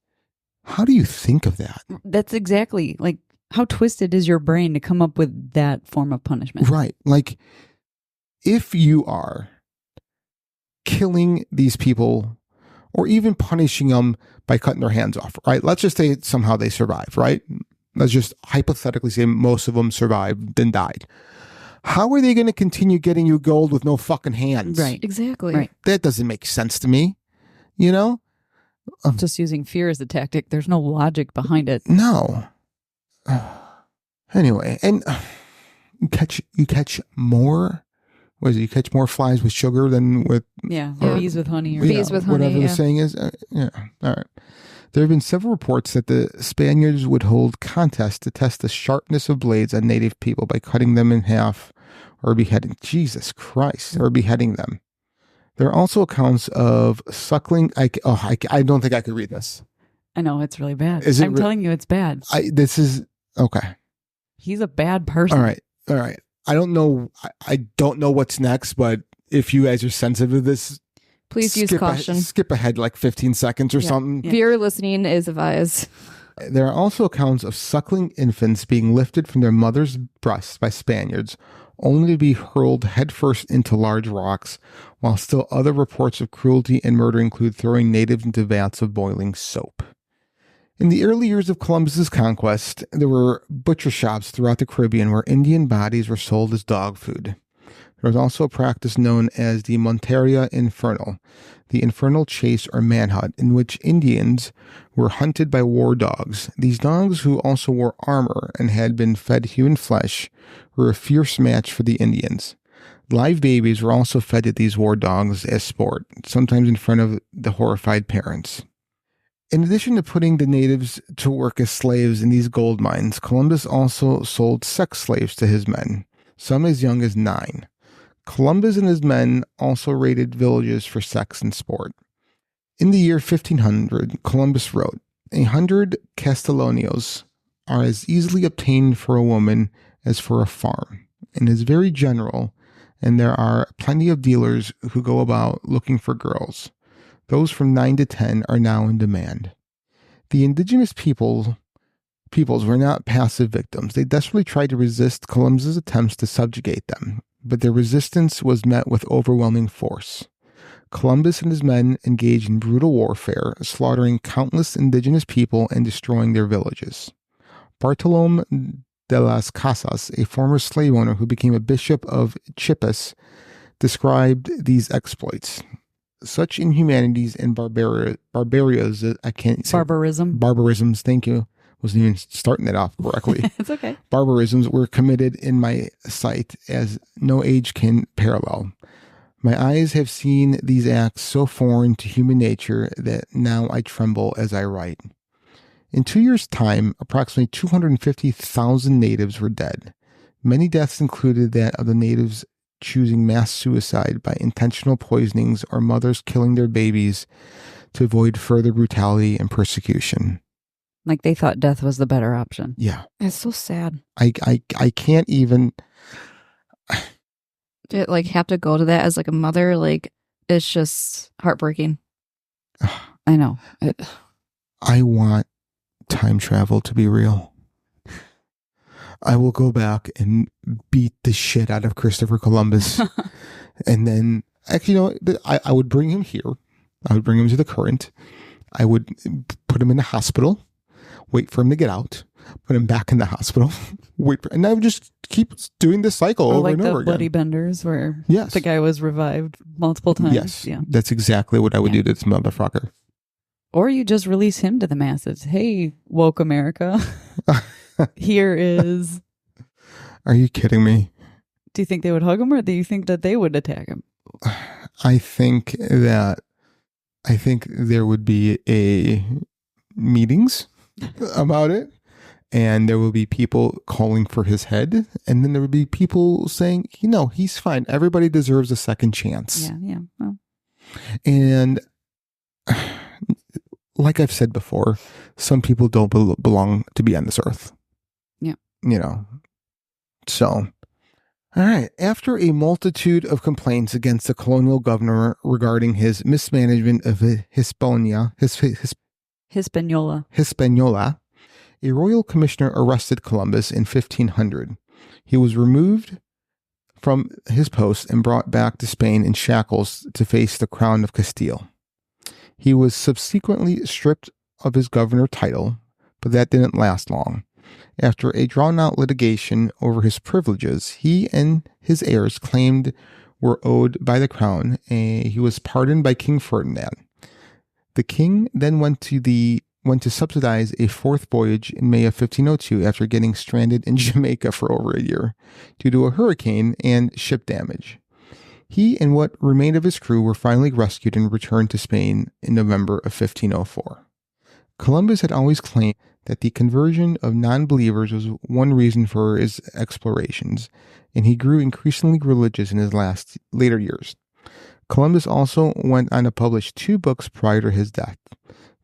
how do you think of that? That's exactly, how twisted is your brain to come up with that form of punishment? Right. If you are killing these people or even punishing them by cutting their hands off, right? Let's just say somehow they survive, right? Let's just hypothetically say most of them survived, then died. How are they going to continue getting you gold with no fucking hands? Right. Exactly. Right. That doesn't make sense to me. Just using fear as a tactic. There's no logic behind it. No. Anyway, and you catch more. What is it? You catch more flies with sugar than with bees with honey. Bees with honey, whatever the saying is. All right. There have been several reports that the Spaniards would hold contests to test the sharpness of blades on native people by cutting them in half or beheading. Jesus Christ, or beheading them. There are also accounts of suckling. I don't think I could read this. I know, it's really bad. I'm telling you, it's bad. This is okay. He's a bad person. All right. I don't know. I don't know what's next, but if you guys are sensitive to this, please use caution. Skip ahead 15 seconds or something. If you're listening, is advised. There are also accounts of suckling infants being lifted from their mother's breasts by Spaniards, only to be hurled headfirst into large rocks, while still other reports of cruelty and murder include throwing natives into vats of boiling soap. In the early years of Columbus's conquest, there were butcher shops throughout the Caribbean where Indian bodies were sold as dog food. There was also a practice known as the Monteria Infernal, the infernal chase or manhunt, in which Indians were hunted by war dogs. These dogs, who also wore armor and had been fed human flesh, were a fierce match for the Indians. Live babies were also fed to these war dogs as sport, sometimes in front of the horrified parents. In addition to putting the natives to work as slaves in these gold mines, Columbus also sold sex slaves to his men, some as young as 9. Columbus and his men also raided villages for sex and sport. In the year 1500, Columbus wrote, 100 castellanos are as easily obtained for a woman as for a farm, and is very general, and there are plenty of dealers who go about looking for girls. Those from 9 to 10 are now in demand. The indigenous peoples were not passive victims. They desperately tried to resist Columbus's attempts to subjugate them, but their resistance was met with overwhelming force. Columbus and his men engaged in brutal warfare, slaughtering countless indigenous people and destroying their villages. Bartolome de las Casas, a former slave owner who became a bishop of Chiapas, described these exploits. Such inhumanities and barbarisms, thank you. Wasn't even starting it off correctly. It's okay. Barbarisms were committed in my sight as no age can parallel. My eyes have seen these acts so foreign to human nature that now I tremble as I write. In 2 years' time, approximately 250,000 natives were dead. Many deaths included that of the natives choosing mass suicide by intentional poisonings or mothers killing their babies to avoid further brutality and persecution. Like they thought death was the better option. Yeah. It's so sad. I can't even... To like have to go to that as like a mother, like it's just heartbreaking. I know. I want time travel to be real. I will go back and beat the shit out of Christopher Columbus. And then, actually, you know, I would bring him here. I would bring him to the current. I would put him in the hospital, wait for him to get out, put him back in the hospital, and I would just keep doing this cycle over like and over the again. Bloody Benders where Yes. the guy was revived multiple times. Yes, Yeah. that's exactly what I would do to this motherfucker. Or you just release him to the masses. Hey, woke America. Here is... Are you kidding me? Do you think they would hug him, or do you think that they would attack him? I think there would be meetings about it, and there will be people calling for his head, and then there would be people saying, you know, he's fine. Everybody deserves a second chance. Yeah. Well. And like I've said before, some people don't belong to be on this earth. Yeah. You know. So, all right. After a multitude of complaints against the colonial governor regarding his mismanagement of Hispaniola, a royal commissioner arrested Columbus in 1500. He was removed from his post and brought back to Spain in shackles to face the crown of Castile. He was subsequently stripped of his governor title, but that didn't last long. After a drawn-out litigation over his privileges, he and his heirs claimed were owed by the crown, and he was pardoned by King Ferdinand. The king then went to subsidize a fourth voyage in May of 1502 after getting stranded in Jamaica for over a year due to a hurricane and ship damage. He and what remained of his crew were finally rescued and returned to Spain in November of 1504. Columbus had always claimed that the conversion of non-believers was one reason for his explorations, and he grew increasingly religious in his later years. Columbus also went on to publish 2 books prior to his death.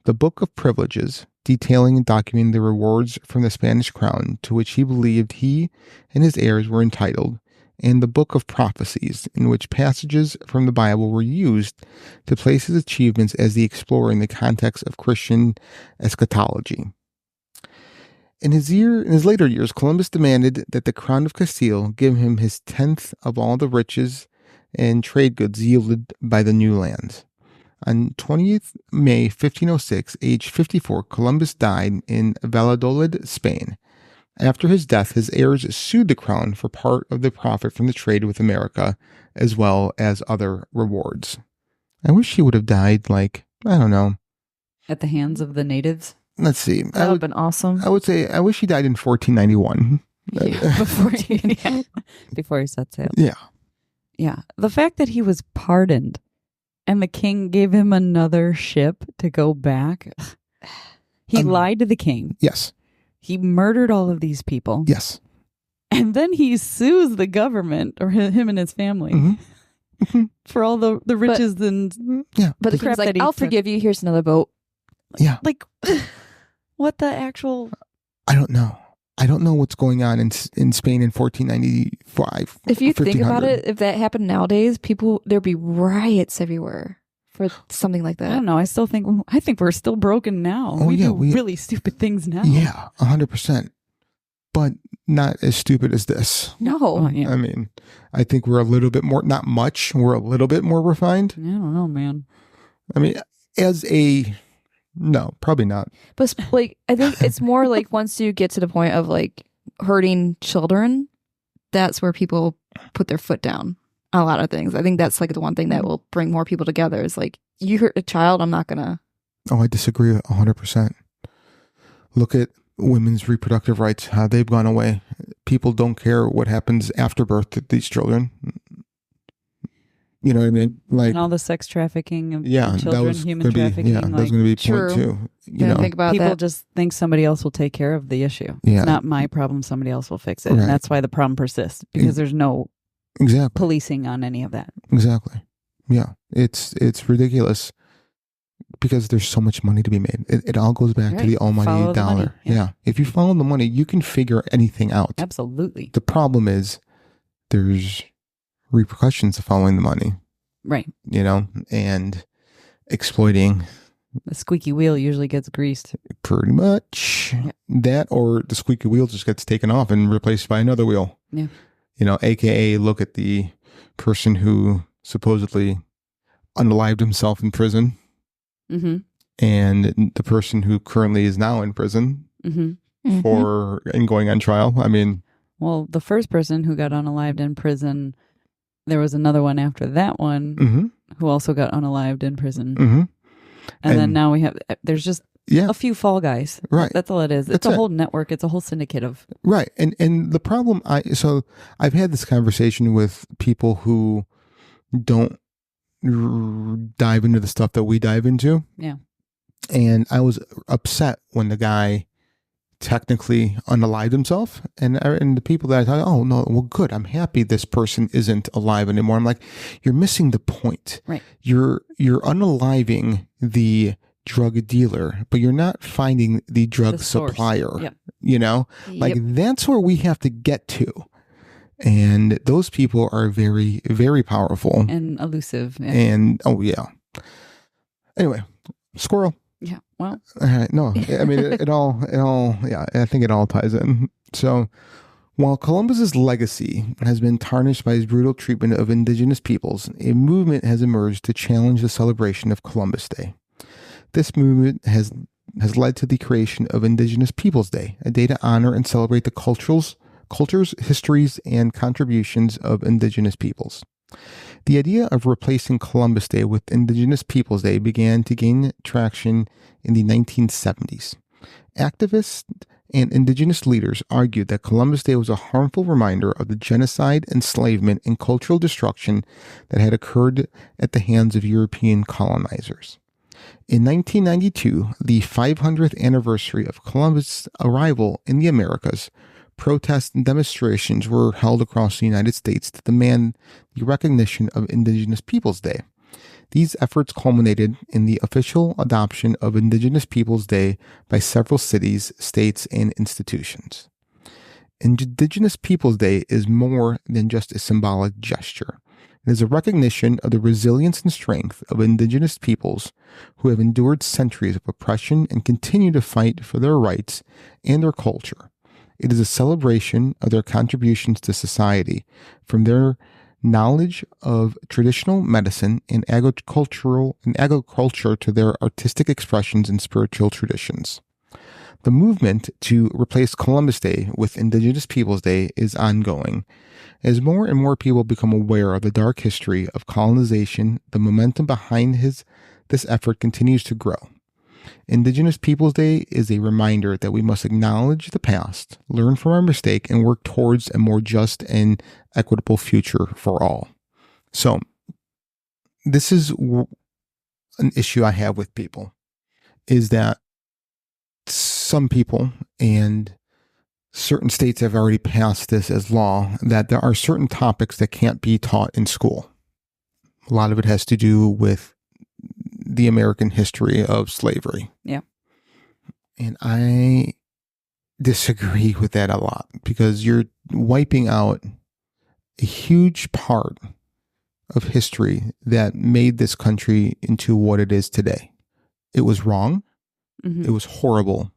The Book of Privileges, detailing and documenting the rewards from the Spanish crown to which he believed he and his heirs were entitled, and the Book of Prophecies, in which passages from the Bible were used to place his achievements as the explorer in the context of Christian eschatology. In his later years, Columbus demanded that the crown of Castile give him his 10th of all the riches and trade goods yielded by the new lands. On 20th May 1506, aged 54, Columbus died in Valladolid, Spain. After his death, his heirs sued the crown for part of the profit from the trade with America, as well as other rewards. I wish he would have died, like, I don't know. At the hands of the natives? Let's see. That would have been awesome. I would say, I wish he died in 1491. Before he set sail. Yeah. Yeah. The fact that he was pardoned and the king gave him another ship to go back. He lied to the king. Yes. He murdered all of these people. Yes. And then he sues the government, or him and his family, for all the riches and But the crap king's like, that he I'll took. forgive you. Here's another boat. Yeah. Like, what the actual... I don't know. I don't know what's going on in Spain in 1495. If you think about 1500. it, if that happened nowadays, there'd be riots everywhere for something like I that. don't know. I think we're still broken now. Oh, we yeah, do really stupid things now. Yeah, 100%. But not as stupid as this. No. Oh, yeah. I mean, I think we're a little bit more, not much, we're a little bit more refined. I don't know, man. I mean, no, probably not. But like, I think it's more like once you get to the point of like hurting children, that's where people put their foot down on a lot of things. I think that's like the one thing that will bring more people together is like, you hurt a child, I'm not gonna. Oh, I disagree 100%. Look at women's reproductive rights, how they've gone away. People don't care what happens after birth to these children. You know what I mean? Like, And all the sex trafficking of yeah, children, that was human going to trafficking. be, that was going to be True. point two. You Didn't know, think about People that. just think somebody else will take care of the issue. Yeah. It's not my problem. Somebody else will fix it. Right. And that's why the problem persists, because there's no exactly. policing on any of that. Exactly. Yeah. It's ridiculous because there's so much money to be made. It all goes back to Right. the almighty Follow the money. dollar. Yeah. Yeah. If you follow the money, you can figure anything out. Absolutely. The problem is there's repercussions to following the money, Right. you know, and exploiting The squeaky wheel usually gets greased. pretty much that, or the squeaky wheel just gets taken off and replaced by another wheel. Yeah. You know, AKA look at the person who supposedly unalived himself in prison. Mm-hmm. And the person who currently is now in prison Mm-hmm. for and going on trial. I mean, Well, the first person who got unalived in prison, there was another one after that one who also got unalived in prison. And then now there's just a few fall guys. Right. That's all it is. It's a whole network. It's a whole syndicate of. Right. And the problem, I've had this conversation with people who don't dive into the stuff that we dive into. Yeah. And I was upset when the guy technically unalived himself, and the people that I thought, oh no, well good, I'm happy this person isn't alive anymore. I'm like, you're missing the point. Right. You're unaliving the drug dealer, but you're not finding the drug supplier. Yep. You know, like that's where we have to get to. And those people are very, very powerful and elusive. Yeah. And anyway, squirrel. Yeah. Well, no, I mean, it all, yeah, I think it all ties in. So while Columbus's legacy has been tarnished by his brutal treatment of indigenous peoples, a movement has emerged to challenge the celebration of Columbus Day. This movement has led to the creation of Indigenous Peoples Day, a day to honor and celebrate the cultures, histories, and contributions of indigenous peoples. The idea of replacing Columbus Day with Indigenous Peoples Day began to gain traction in the 1970s. Activists and indigenous leaders argued that Columbus Day was a harmful reminder of the genocide, enslavement, and cultural destruction that had occurred at the hands of European colonizers. In 1992, the 500th anniversary of Columbus' arrival in the Americas, protests and demonstrations were held across the United States to demand the recognition of Indigenous Peoples Day. These efforts culminated in the official adoption of Indigenous Peoples Day by several cities, states, and institutions. Indigenous Peoples Day is more than just a symbolic gesture. It is a recognition of the resilience and strength of indigenous peoples who have endured centuries of oppression and continue to fight for their rights and their culture. It is a celebration of their contributions to society, from their knowledge of traditional medicine and agriculture to their artistic expressions and spiritual traditions. The movement to replace Columbus Day with Indigenous Peoples Day is ongoing. As more and more people become aware of the dark history of colonization, the momentum behind this effort continues to grow. Indigenous Peoples Day is a reminder that we must acknowledge the past, learn from our mistake, and work towards a more just and equitable future for all. So, this is an issue I have with people, is that some people and certain states have already passed this as law, that there are certain topics that can't be taught in school. A lot of it has to do with the American history of slavery. Yeah. And I disagree with that a lot, because you're wiping out a huge part of history that made this country into what it is today. It was wrong. Mm-hmm. It was horrible.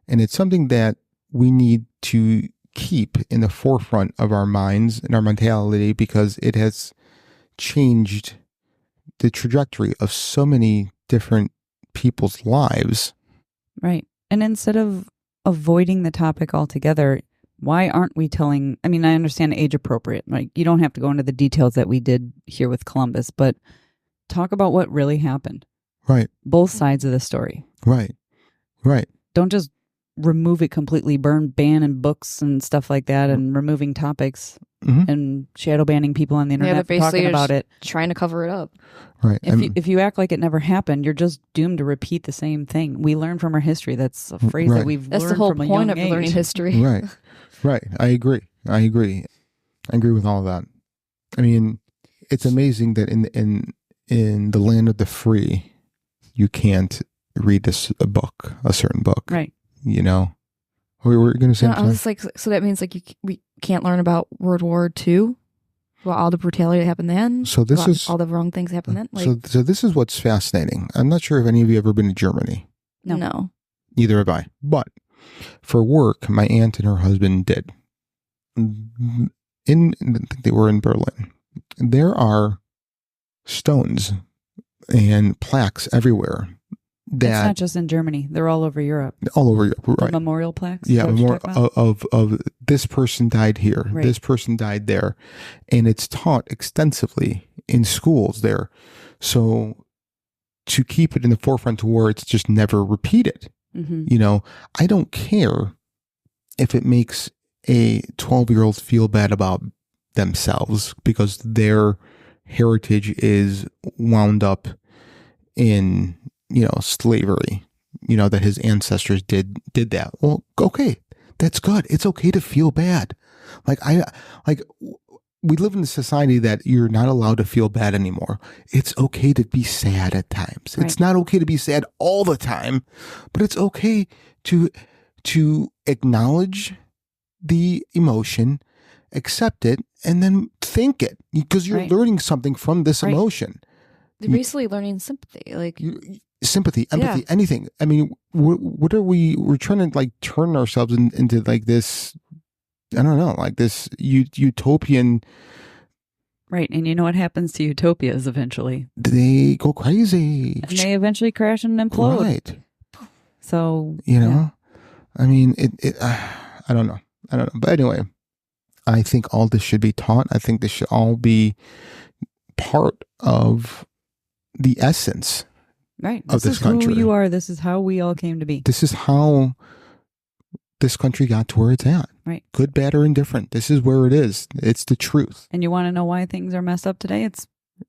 And it's something that we need to keep in the forefront of our minds and our mentality, because it has changed the trajectory of so many different people's lives. Right. And instead of avoiding the topic altogether, why aren't we telling? I mean, I understand age appropriate. Like, you don't have to go into the details that we did here with Columbus, but talk about what really happened. Right. Both sides of the story. Right. Right. Don't just remove it completely, banning books and stuff like that, and removing topics and shadow banning people on the internet for talking about it. Trying to cover it up. Right. If you act like it never happened, you're just doomed to repeat the same thing. We learn from our history. That's a phrase that we've That's learned the whole from a point young of age. learning history. Right. Right. I agree with all of that. I mean, it's amazing that in the land of the free, you can't read a certain book. Right. You know, we were going to say. No, I was like, so that means like we can't learn about World War II, about all the brutality that happened then. So this is all the wrong things that happened then. Like, so this is what's fascinating. I'm not sure if any of you have ever been to Germany. No. Neither have I. But for work, my aunt and her husband did. I think they were in Berlin. There are stones and plaques everywhere. It's not just in Germany. They're all over Europe. All over Europe, right. The memorial plaques? Yeah, more of this person died here, right. This person died there. And it's taught extensively in schools there. So to keep it in the forefront to where it's just never repeated. Mm-hmm. You know, I don't care if it makes a 12-year-old feel bad about themselves because their heritage is wound up in, you know, slavery, you know, that his ancestors did that. Well, okay, that's good. It's okay to feel bad. We live in a society that you're not allowed to feel bad anymore. It's okay to be sad at times. Right. It's not okay to be sad all the time, but it's okay to acknowledge the emotion, accept it, and then think it, because you're right. learning something from this right. emotion. They're basically learning sympathy, like sympathy, empathy, anything. I mean, what are we're trying to like turn ourselves into like this, I don't know, like this utopian. Right. And you know what happens to utopias eventually? They go crazy. And they eventually crash and implode. Right. So, you know, I mean, I don't know. But anyway, I think all this should be taught. I think this should all be part of the essence right. of this country. This is who you are. This is how we all came to be. This is how this country got to where it's at. Right. Good, bad, or indifferent. This is where it is. It's the truth. And you want to know why things are messed up today?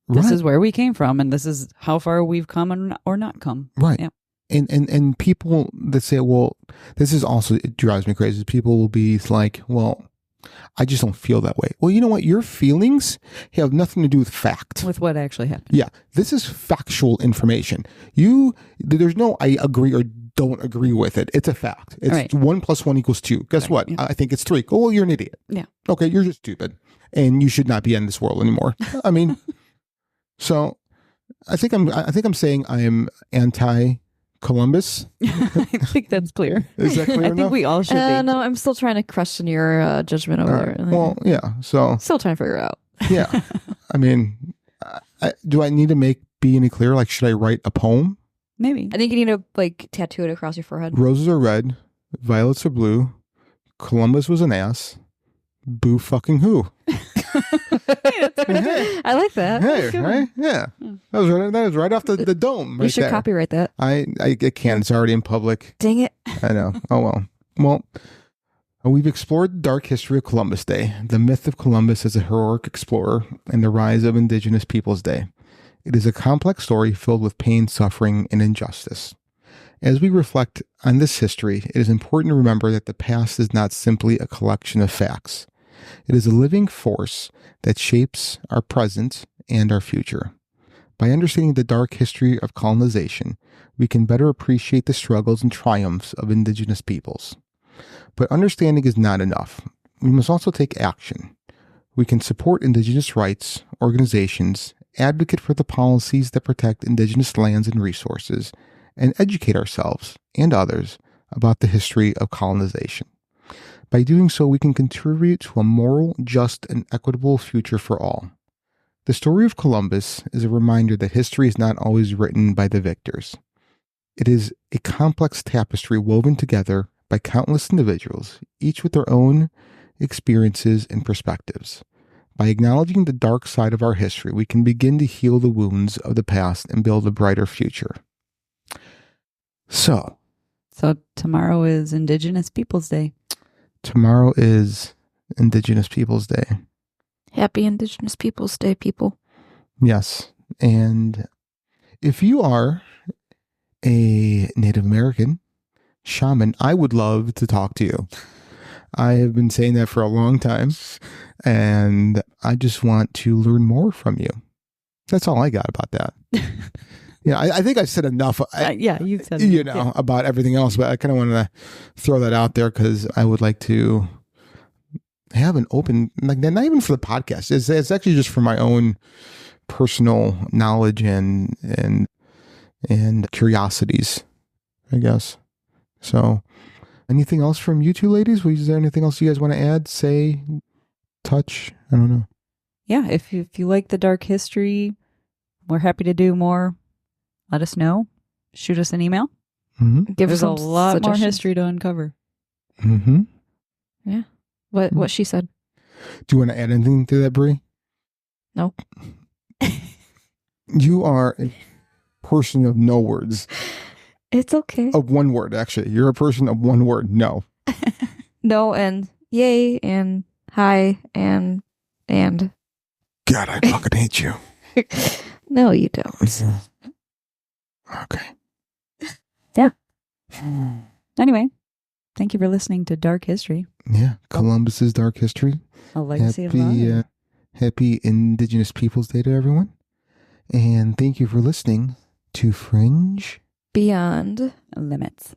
This is where we came from, and this is how far we've come or not come. Right. Yeah. And people that say, well, this is also, it drives me crazy. People will be like, well, I just don't feel that way. Well, you know what? Your feelings have nothing to do with fact. With what actually happened. Yeah. This is factual information. There's no I agree or don't agree with it. It's a fact. It's right. 1 + 1 = 2. Guess what? Yeah. I think it's 3. Oh, well, you're an idiot. Yeah. Okay, you're just stupid. And you should not be in this world anymore. I mean, so I think I'm saying I am anti-Columbus. I think that's clear. Is that clear enough? I think we all should be. No, I'm still trying to question your judgment over there. Well, yeah. So still trying to figure it out. Yeah. I mean, do I need to be any clearer? Like, should I write a poem? Maybe. I think you need to like tattoo it across your forehead. Roses are red, violets are blue. Columbus was an ass. Boo fucking who? Hey, I like that. Hey, right? Yeah. That was right off the dome. We Right should there. copyright that. I can't. It's already in public. Dang it. I know. Oh, well. Well, we've explored the dark history of Columbus Day, the myth of Columbus as a heroic explorer, and the rise of Indigenous Peoples Day. It is a complex story filled with pain, suffering, and injustice. As we reflect on this history, it is important to remember that the past is not simply a collection of facts. It is a living force that shapes our present and our future. By understanding the dark history of colonization, we can better appreciate the struggles and triumphs of Indigenous peoples. But understanding is not enough. We must also take action. We can support Indigenous rights, organizations, advocate for the policies that protect Indigenous lands and resources, and educate ourselves and others about the history of colonization. By doing so, we can contribute to a moral, just, and equitable future for all. The story of Columbus is a reminder that history is not always written by the victors. It is a complex tapestry woven together by countless individuals, each with their own experiences and perspectives. By acknowledging the dark side of our history, we can begin to heal the wounds of the past and build a brighter future. So tomorrow is Indigenous Peoples Day. Tomorrow is Indigenous Peoples Day. Happy Indigenous Peoples Day, people. Yes. And if you are a Native American shaman, I would love to talk to you. I have been saying that for a long time, and I just want to learn more from you. That's all I got about that. Yeah, I think I said enough. Yeah, you said about everything else, but I kind of want to throw that out there because I would like to have an open, like, not even for the podcast. It's actually just for my own personal knowledge and curiosities, I guess. So, anything else from you two ladies? Is there anything else you guys want to add, say, touch? I don't know. Yeah, if you like the dark history, we're happy to do more. Let us know. Shoot us an email. Mm-hmm. Give There's us a lot more suggestions. history to uncover. Mm-hmm. Yeah. What she said. Do you want to add anything to that, Brie? No. You are a person of no words. It's okay. Of one word, actually. You're a person of one word. No. No, and yay, and hi, and. God, I fucking hate you. No, you don't. Okay. Yeah. Anyway, thank you for listening to Dark History. Yeah, Columbus's dark history. A legacy of love. Happy Indigenous Peoples Day to everyone. And thank you for listening to Fringe Beyond Limits.